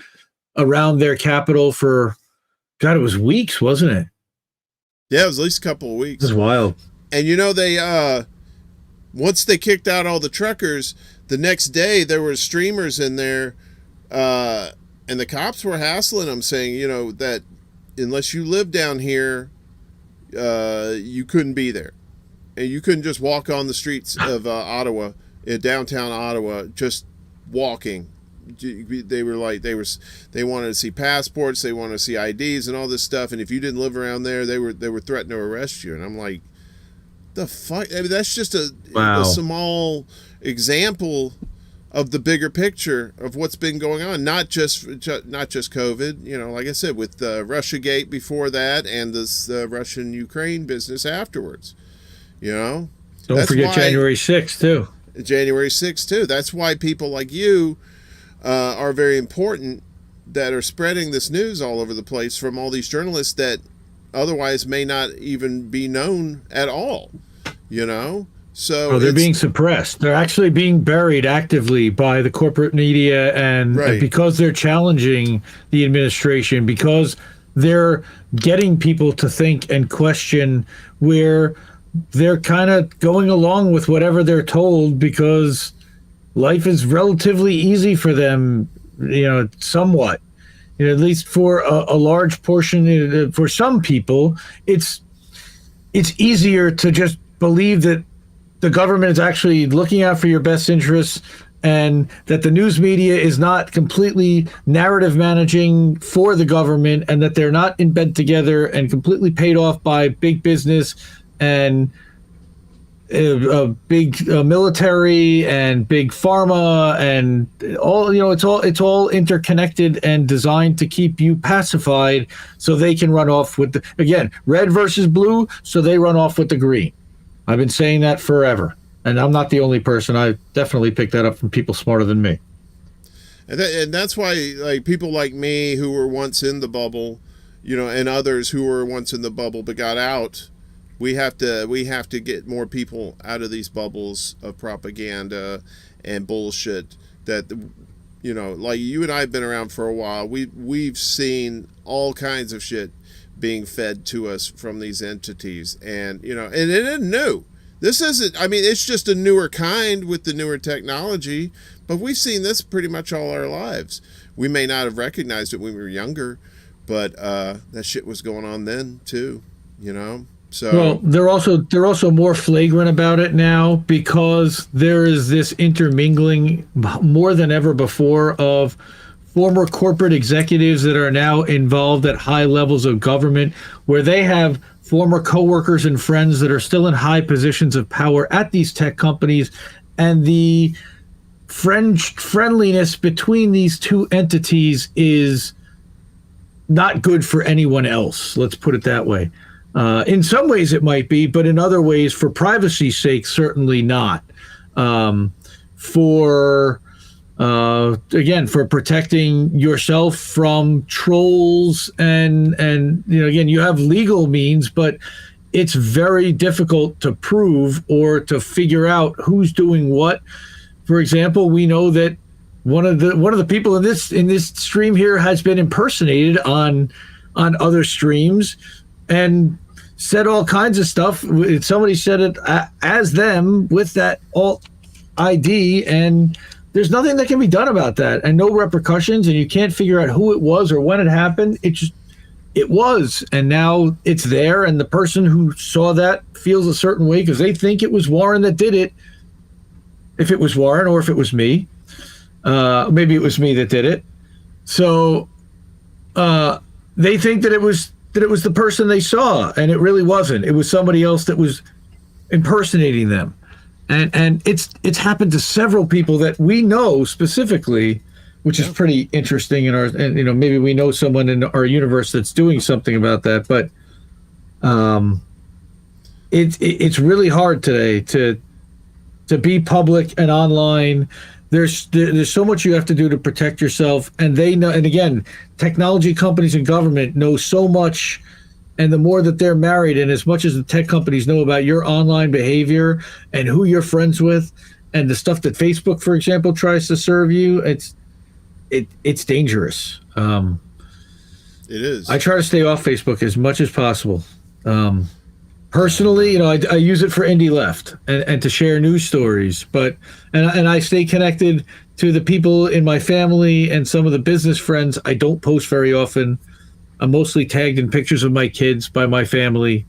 Speaker 7: around their capital for, God, it was weeks, wasn't it?
Speaker 6: Yeah, it was at least a couple of weeks.
Speaker 7: It was wild.
Speaker 6: And they once they kicked out all the truckers, the next day there were streamers in there, and the cops were hassling them, saying, that unless you live down here, you couldn't be there. And you couldn't just walk on the streets of Ottawa in downtown Ottawa just walking. They were like they wanted to see passports, they wanted to see IDs and all this stuff, and if you didn't live around there, they were threatening to arrest you. And I'm like, the fuck? I mean, that's just a small example of the bigger picture of what's been going on. Not just COVID. You know, like I said, with Russiagate before that, and this Russian-Ukraine business afterwards. You know,
Speaker 7: don't forget January 6th too.
Speaker 6: January 6th too. That's why people like you are very important, that are spreading this news all over the place from all these journalists that otherwise may not even be known at all, you know? So
Speaker 7: they're being suppressed. They're actually being buried actively by the corporate media, and because they're challenging the administration, because they're getting people to think and question, where they're kind of going along with whatever they're told because life is relatively easy for them, you know, somewhat. You know, at least for a large portion, for some people, it's easier to just believe that the government is actually looking out for your best interests, and that the news media is not completely narrative managing for the government, and that they're not in bed together and completely paid off by big business and big military and big pharma and all. You know, it's all interconnected and designed to keep you pacified so they can run off with the, again, red versus blue, so they run off with the green. I've been saying that forever, and I'm not the only person. I definitely picked that up from people smarter than me.
Speaker 6: And that's why, like, people like me who were once in the bubble, you know, and others who were once in the bubble but got out, we have to get more people out of these bubbles of propaganda and bullshit that, you know, like you and I have been around for a while. We've seen all kinds of shit being fed to us from these entities, and, you know, and it isn't new. This isn't, I mean, it's just a newer kind with the newer technology, but we've seen this pretty much all our lives. We may not have recognized it when we were younger, but that shit was going on then too, you know? So, well,
Speaker 7: they're also more flagrant about it now, because there is this intermingling more than ever before of former corporate executives that are now involved at high levels of government, where they have former coworkers and friends that are still in high positions of power at these tech companies, and the friendliness between these two entities is not good for anyone else. Let's put it that way. In some ways it might be, but in other ways, for privacy's sake, certainly not. Again, for protecting yourself from trolls and you know, again, you have legal means, but it's very difficult to prove or to figure out who's doing what. For example, we know that one of the people in this stream here has been impersonated on other streams and said all kinds of stuff. Somebody said it as them with that alt ID, and there's nothing that can be done about that, and no repercussions, and you can't figure out who it was or when it happened. It was, and now it's there, and the person who saw that feels a certain way because they think it was Warren that did it. If it was Warren, or if it was me, maybe it was me that did it. So they think that it was the person they saw, and it really wasn't. It was somebody else that was impersonating them. And it's happened to several people that we know specifically, which is pretty interesting and you know, maybe we know someone in our universe that's doing something about that, but it's really hard today to be public and online. There's so much you have to do to protect yourself, and they know, and again, technology companies and government know so much. And the more that they're married, and as much as the tech companies know about your online behavior and who you're friends with, and the stuff that Facebook, for example, tries to serve you, it's dangerous. It
Speaker 6: is.
Speaker 7: I try to stay off Facebook as much as possible. Personally, you know, I use it for indie left and to share news stories, but and I stay connected to the people in my family and some of the business friends. I don't post very often. I'm mostly tagged in pictures of my kids by my family.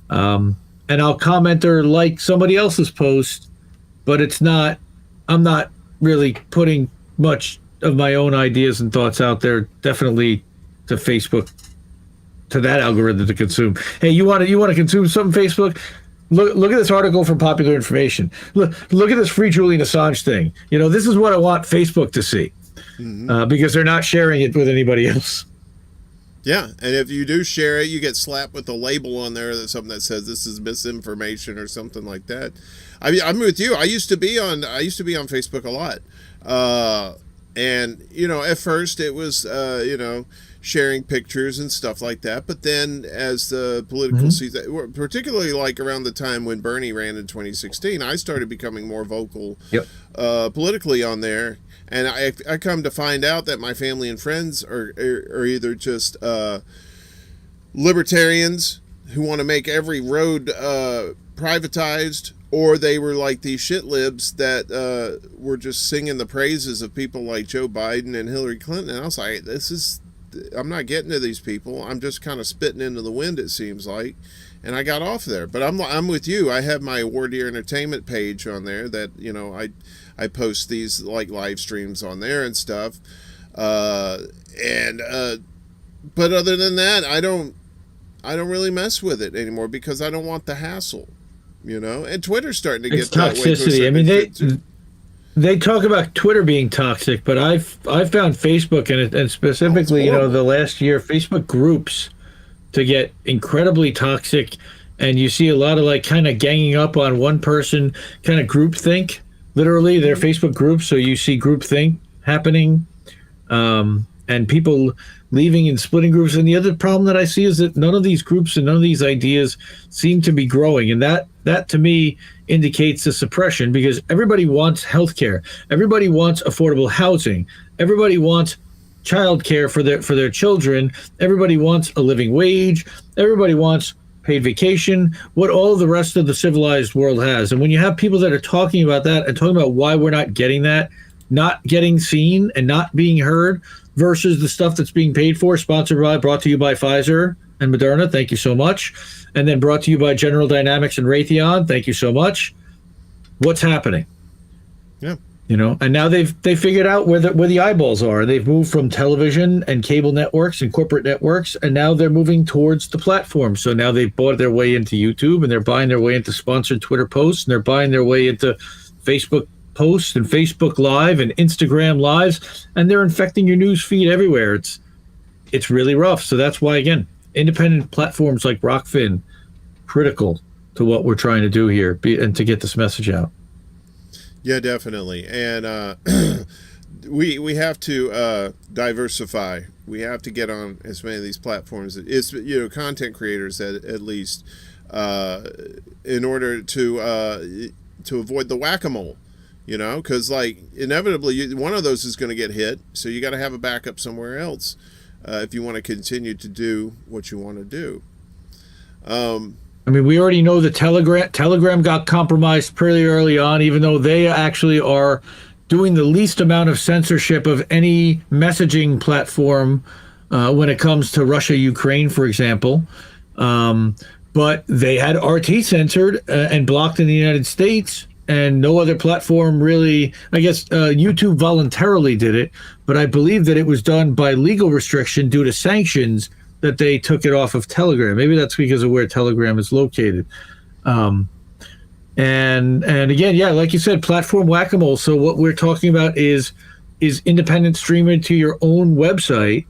Speaker 7: And I'll comment or like somebody else's post, but it's not I'm not really putting much of my own ideas and thoughts out there. Definitely to Facebook, to that algorithm to consume. Hey, you want to consume something, Facebook? Look at this article from Popular Information. Look at this Free Julian Assange thing. This is what I want Facebook to see, because they're not sharing it with anybody else.
Speaker 6: Yeah, and if you do share it, you get slapped with a label on there that's something that says this is misinformation or something like that. I'm with you. I used to be on Facebook a lot, and at first it was sharing pictures and stuff like that. But then as the political season, particularly like around the time when Bernie ran in 2016, I started becoming more vocal politically on there. And I come to find out that my family and friends are either just libertarians who want to make every road privatized, or they were like these shit libs that were just singing the praises of people like Joe Biden and Hillary Clinton. And I was like, I'm not getting to these people. I'm just kind of spitting into the wind, it seems like. And I got off there. But I'm with you. I have my War Deer Entertainment page on there that, I post these like live streams on there and stuff. But other than that, I don't really mess with it anymore because I don't want the hassle, and Twitter's starting to get
Speaker 7: toxicity. I mean, they talk about Twitter being toxic, but I've found Facebook and specifically, the last year, Facebook groups to get incredibly toxic, and you see a lot of like kind of ganging up on one person, kind of groupthink. Literally, they're Facebook groups, so you see groupthink happening, and people leaving and splitting groups. And the other problem that I see is that none of these groups and none of these ideas seem to be growing, and that to me indicates a suppression, because everybody wants healthcare, everybody wants affordable housing, everybody wants childcare for their children, everybody wants a living wage, everybody wants paid vacation, what all the rest of the civilized world has. And when you have people that are talking about that and talking about why we're not getting that, not getting seen and not being heard, versus the stuff that's being paid for, sponsored by, brought to you by Pfizer and Moderna, thank you so much, and then brought to you by General Dynamics and Raytheon, thank you so much. What's happening?
Speaker 6: Yeah.
Speaker 7: And now they've figured out where the eyeballs are. They've moved from television and cable networks and corporate networks, and now they're moving towards the platform. So now they've bought their way into YouTube, and they're buying their way into sponsored Twitter posts, and they're buying their way into Facebook posts and Facebook Live and Instagram Lives, and they're infecting your news feed everywhere. It's really rough. So that's why, again, independent platforms like Rockfin, critical to what we're trying to do here and to get this message out.
Speaker 6: Yeah, definitely. And we have to diversify. We have to get on as many of these platforms. It's content creators at least in order to avoid the whack-a-mole. Because like inevitably one of those is going to get hit. So you got to have a backup somewhere else if you want to continue to do what you want to do.
Speaker 7: I mean, we already know the Telegram got compromised pretty early on, even though they actually are doing the least amount of censorship of any messaging platform when it comes to Russia, Ukraine, for example. But they had RT censored and blocked in the United States, and no other platform really. I guess YouTube voluntarily did it, but I believe that it was done by legal restriction due to sanctions that they took it off of Telegram. Maybe that's because of where Telegram is located. And again, yeah, like you said, platform whack-a-mole. So what we're talking about is independent streaming to your own website,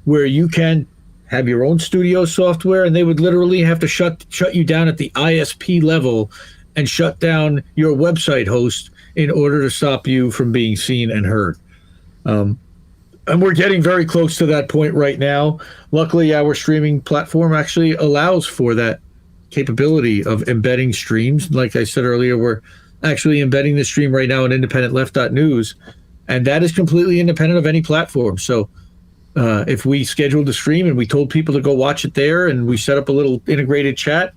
Speaker 7: where you can have your own studio software, and they would literally have to shut you down at the ISP level and shut down your website host in order to stop you from being seen and heard. And we're getting very close to that point right now. Luckily, our streaming platform actually allows for that capability of embedding streams. Like I said earlier, we're actually embedding the stream right now on independentleft.news, and that is completely independent of any platform. So if we scheduled the stream and we told people to go watch it there and we set up a little integrated chat,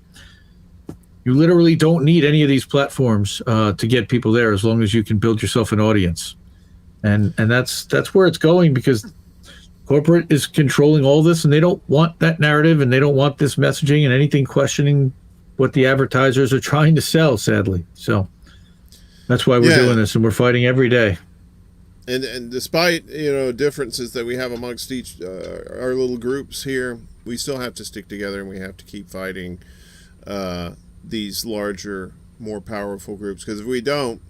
Speaker 7: you literally don't need any of these platforms to get people there, as long as you can build yourself an audience. And that's where it's going, because corporate is controlling all this, and they don't want that narrative, and they don't want this messaging and anything questioning what the advertisers are trying to sell, sadly. So That's why we're doing this, and we're fighting every day.
Speaker 6: And despite differences that we have amongst each our little groups here, we still have to stick together, and we have to keep fighting these larger, more powerful groups. Because if we don't,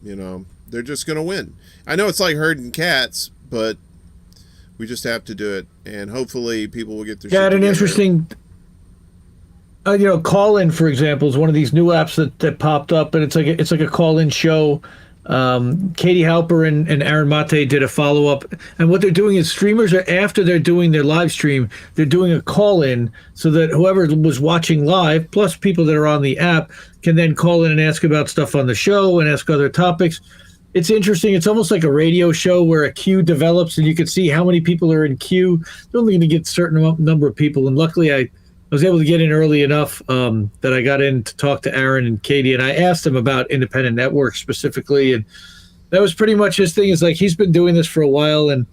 Speaker 6: they're just going to win. I know it's like herding cats, but we just have to do it, and hopefully people will get their shit
Speaker 7: an
Speaker 6: together.
Speaker 7: Interesting. Call-in, for example, is one of these new apps that popped up, and it's like a call-in show. Katie Halper and Aaron Mate did a follow-up, and what they're doing is streamers are, after they're doing their live stream, they're doing a call-in so that whoever was watching live, plus people that are on the app, can then call in and ask about stuff on the show and ask other topics. It's interesting. It's almost like a radio show where a queue develops, and you can see how many people are in queue. They're only going to get a certain number of people, and luckily I was able to get in early enough that I got in to talk to Aaron and Katie, and I asked him about independent networks specifically, and that was pretty much his thing. Is like he's been doing this for a while, and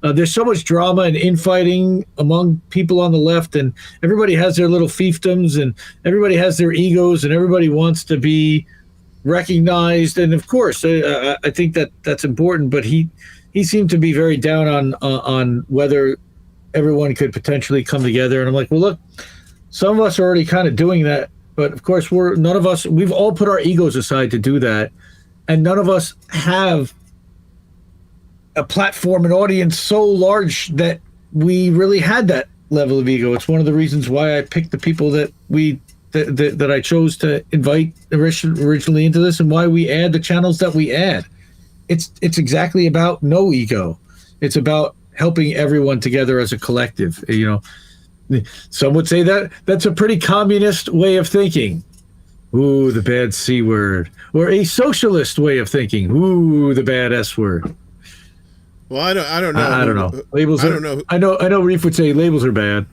Speaker 7: there's so much drama and infighting among people on the left, and everybody has their little fiefdoms, and everybody has their egos, and everybody wants to be recognized. And of course, I think that's important, but he seemed to be very down on whether everyone could potentially come together. And I'm like, well, look, some of us are already kind of doing that, but of course we've all put our egos aside to do that, and none of us have a platform, an audience so large that we really had that level of ego. It's one of the reasons why I picked the people that I chose to invite originally into this, and why we add the channels that we add. It's exactly about no ego. It's about helping everyone together as a collective. Some would say that that's a pretty communist way of thinking. Ooh, the bad C word. Or a socialist way of thinking. Ooh, the bad S word.
Speaker 6: Well, I don't know.
Speaker 7: I don't know. Labels. I don't know. I know. Reef would say labels are bad.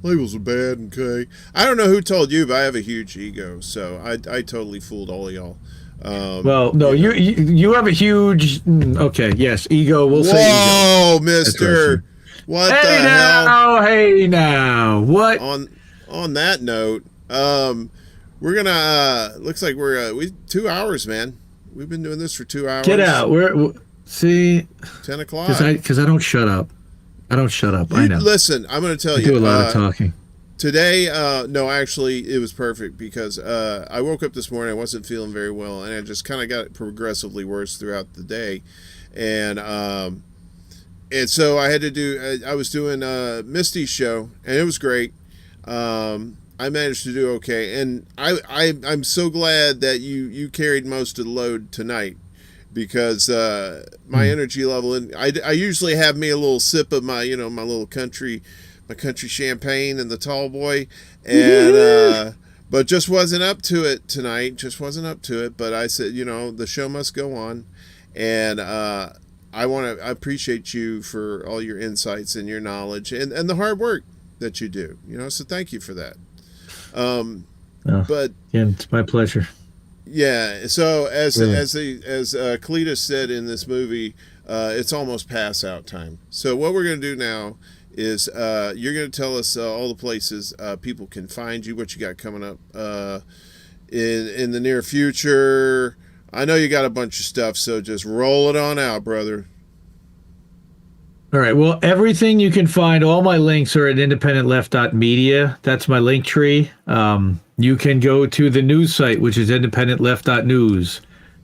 Speaker 6: Labels are bad. Okay. I don't know who told you, but I have a huge ego, so I totally fooled all of y'all.
Speaker 7: Well, no, you have a huge. Okay, yes, ego. We'll say ego.
Speaker 6: Whoa, Mister. What
Speaker 7: hey
Speaker 6: the
Speaker 7: now,
Speaker 6: hell?
Speaker 7: Hey now, what?
Speaker 6: On that note, we're gonna. Looks like we 2 hours, man. We've been doing this for 2 hours.
Speaker 7: Get out. See
Speaker 6: 10 o'clock.
Speaker 7: Because I don't shut up. I don't shut up. I know.
Speaker 6: Listen, I'm going to tell you.
Speaker 7: I do a lot of talking.
Speaker 6: Today, no, actually, it was perfect because I woke up this morning. I wasn't feeling very well, and I just kind of got progressively worse throughout the day, and so I had to do. I was doing Misty's show, and it was great. I managed to do okay, and I'm so glad that you carried most of the load tonight. Because my energy level, and I usually have me a little sip of my my little country champagne and the tall boy, and but just wasn't up to it tonight. Just wasn't up to it. But I said, the show must go on, and I appreciate you for all your insights and your knowledge and the hard work that you do. So thank you for that. But
Speaker 7: yeah, it's my pleasure.
Speaker 6: Yeah, so as Cletus said in this movie, it's almost pass out time. So what we're going to do now is you're going to tell us all the places people can find you, what you got coming up in the near future. I know you got a bunch of stuff, so just roll it on out, brother.
Speaker 7: All right. Well, everything you can find, all my links are at independentleft.media. That's my link tree. You can go to the news site, which is independentleft.news.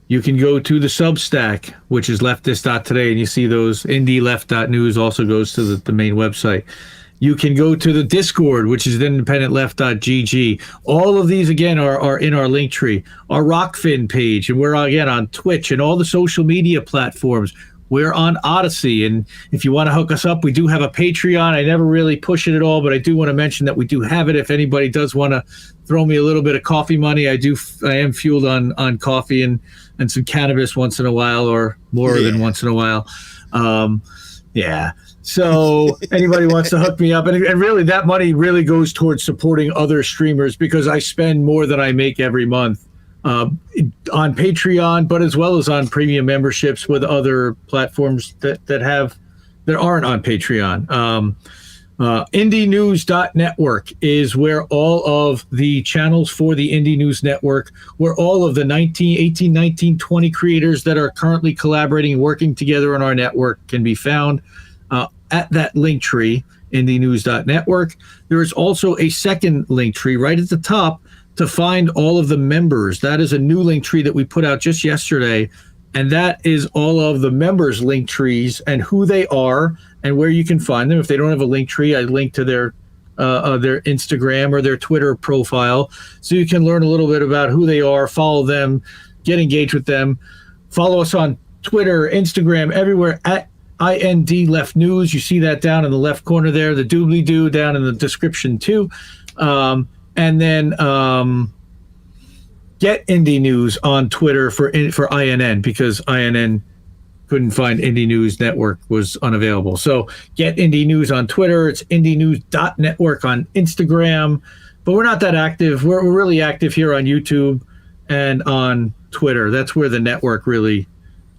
Speaker 7: You can go to the Substack, which is leftist.today, and you see those. IndieLeft.news also goes to the main website. You can go to the Discord, which is independentleft.gg. All of these, again, are in our link tree. Our Rockfin page, and we're, again, on Twitch and all the social media platforms. We're on Odyssey, and if you want to hook us up, we do have a Patreon. I never really push it at all, but I do want to mention that we do have it. If anybody does want to throw me a little bit of coffee money, I am fueled on coffee and some cannabis once in a while, or more than once in a while. Yeah. So anybody wants to hook me up, and really that money really goes towards supporting other streamers, because I spend more than I make every month. On Patreon, but as well as on premium memberships with other platforms that aren't on Patreon. IndieNews.network is where all of the channels for the Indie News Network, where all of the 18, 19, 20 creators that are currently collaborating and working together on our network can be found at that link tree, IndieNews.network. There is also a second link tree right at the top to find all of the members. That is a new link tree that we put out just yesterday. And that is all of the members' link trees and who they are and where you can find them. If they don't have a link tree, I link to their Instagram or their Twitter profile, so you can learn a little bit about who they are, follow them, get engaged with them. Follow us on Twitter, Instagram, everywhere at IND Left News. You see that down in the left corner there, the doobly-doo down in the description too. And then get Indie News on Twitter for INN, because INN couldn't find Indie News Network, was unavailable. So get Indie News on Twitter. It's indienews.network on Instagram. But we're not that active. We're really active here on YouTube and on Twitter. That's where the network really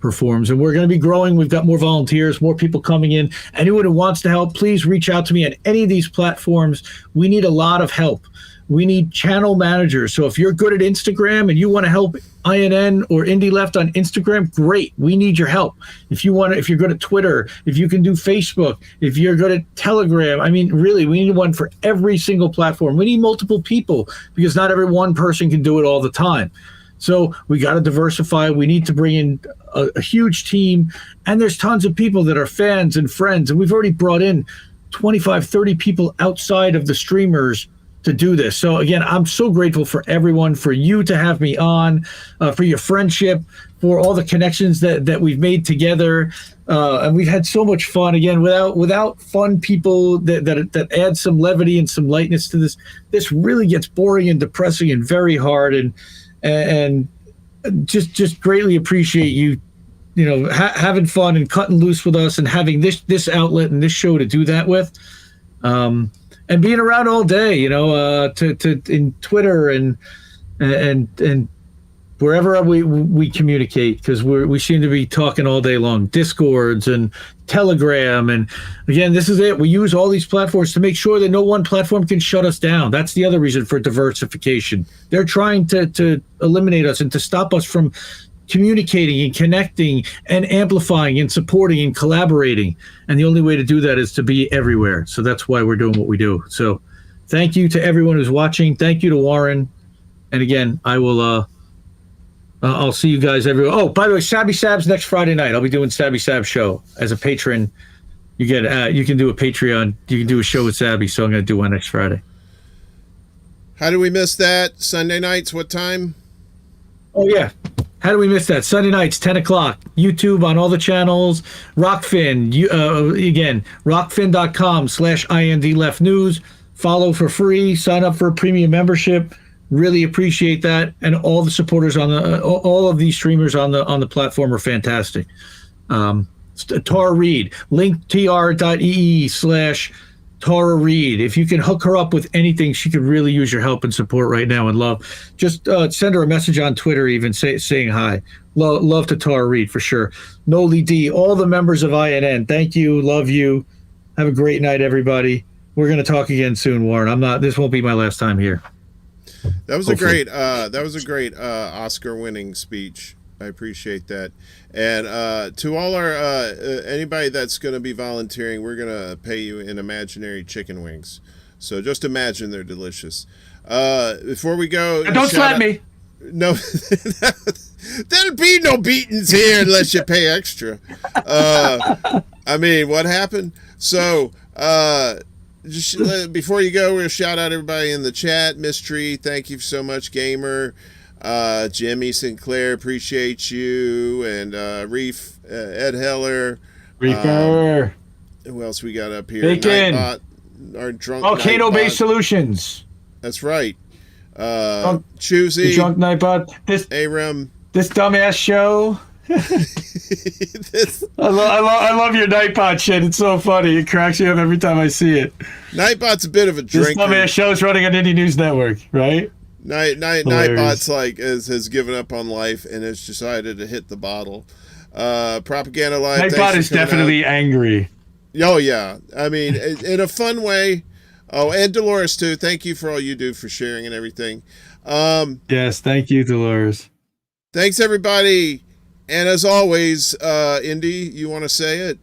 Speaker 7: performs. And we're going to be growing. We've got more volunteers, more people coming in. Anyone who wants to help, please reach out to me on any of these platforms. We need a lot of help. We need channel managers. So if you're good at Instagram and you want to help INN or Indie Left on Instagram, great. We need your help. If you're good at Twitter, if you can do Facebook, if you're good at Telegram, I mean, really, we need one for every single platform. We need multiple people because not every one person can do it all the time. So we got to diversify. We need to bring in a huge team. And there's tons of people that are fans and friends. And we've already brought in 25, 30 people outside of the streamers to do this. So again, I'm so grateful for everyone, for you to have me on, for your friendship, for all the connections that we've made together. And we've had so much fun. Again, without fun people that add some levity and some lightness to this really gets boring and depressing and very hard. And just greatly appreciate you having fun and cutting loose with us and having this outlet and this show to do that with. And being around all day, to in Twitter and wherever we communicate, because we seem to be talking all day long. Discords and Telegram, and again, this is it. We use all these platforms to make sure that no one platform can shut us down. That's the other reason for diversification. They're trying to eliminate us and to stop us from communicating and connecting and amplifying and supporting and collaborating. And the only way to do that is to be everywhere. So that's why we're doing what we do. So thank you to everyone who's watching. Thank you to Warren. And again, I will, I'll see you guys everywhere. Oh, by the way, Sabby Sab's next Friday night. I'll be doing Sabby Sab show as a patron. You can do a Patreon. You can do a show with Sabby. So I'm going to do one next Friday.
Speaker 6: How do we miss that? Sunday nights, what time?
Speaker 7: Oh yeah. How do we miss that? Sunday nights, 10 o'clock. YouTube on all the channels. Rockfin. Again, rockfin.com/IND Left News. Follow for free. Sign up for a premium membership. Really appreciate that. And all the supporters all of these streamers on the platform are fantastic. Tara Reid, linktr.ee/Tara Reid. If you can hook her up with anything, she could really use your help and support right now and love. Just send her a message on Twitter, even saying hi. Love to Tara Reid for sure. Noli D, all the members of INN, thank you, love you. Have a great night, everybody. We're going to talk again soon, Warren. This won't be my last time here.
Speaker 6: That was hopefully. That was a great Oscar-winning speech. I appreciate that. And to all our anybody that's going to be volunteering, we're going to pay you in imaginary chicken wings. So just imagine they're delicious. Before we go,
Speaker 7: don't slap me.
Speaker 6: No, there'll be no beatings here unless you pay extra. I mean, what happened? So just before you go, we'll shout out everybody in the chat. Mystery, thank you so much, Gamer. Jimmy Sinclair, appreciate you, and Reef, Ed Heller,
Speaker 7: Reefer.
Speaker 6: Who else we got up here?
Speaker 7: Bacon.
Speaker 6: Nightbot, our drunk
Speaker 7: Volcano-based solutions.
Speaker 6: That's right. Choosy,
Speaker 7: drunk Nightbot.
Speaker 6: Aram.
Speaker 7: This dumbass show. I love your Nightbot shit. It's so funny. It cracks me up every time I see it.
Speaker 6: Nightbot's a bit of a drinker.
Speaker 7: This dumbass show's running on Indie News Network, right?
Speaker 6: Nightbot's has given up on life and has decided to hit the bottle. Propaganda Live.
Speaker 7: Nightbot is definitely angry.
Speaker 6: Oh yeah, I mean, in a fun way. Oh, and Dolores too. Thank you for all you do for sharing and everything.
Speaker 7: Yes, thank you, Dolores.
Speaker 6: Thanks everybody, and as always, Indy, you want to say it?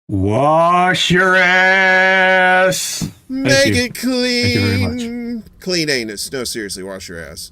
Speaker 7: Wash your ass.
Speaker 6: Make
Speaker 7: you.
Speaker 6: it clean.
Speaker 7: Thank you very much.
Speaker 6: Clean anus. No, seriously, wash your ass.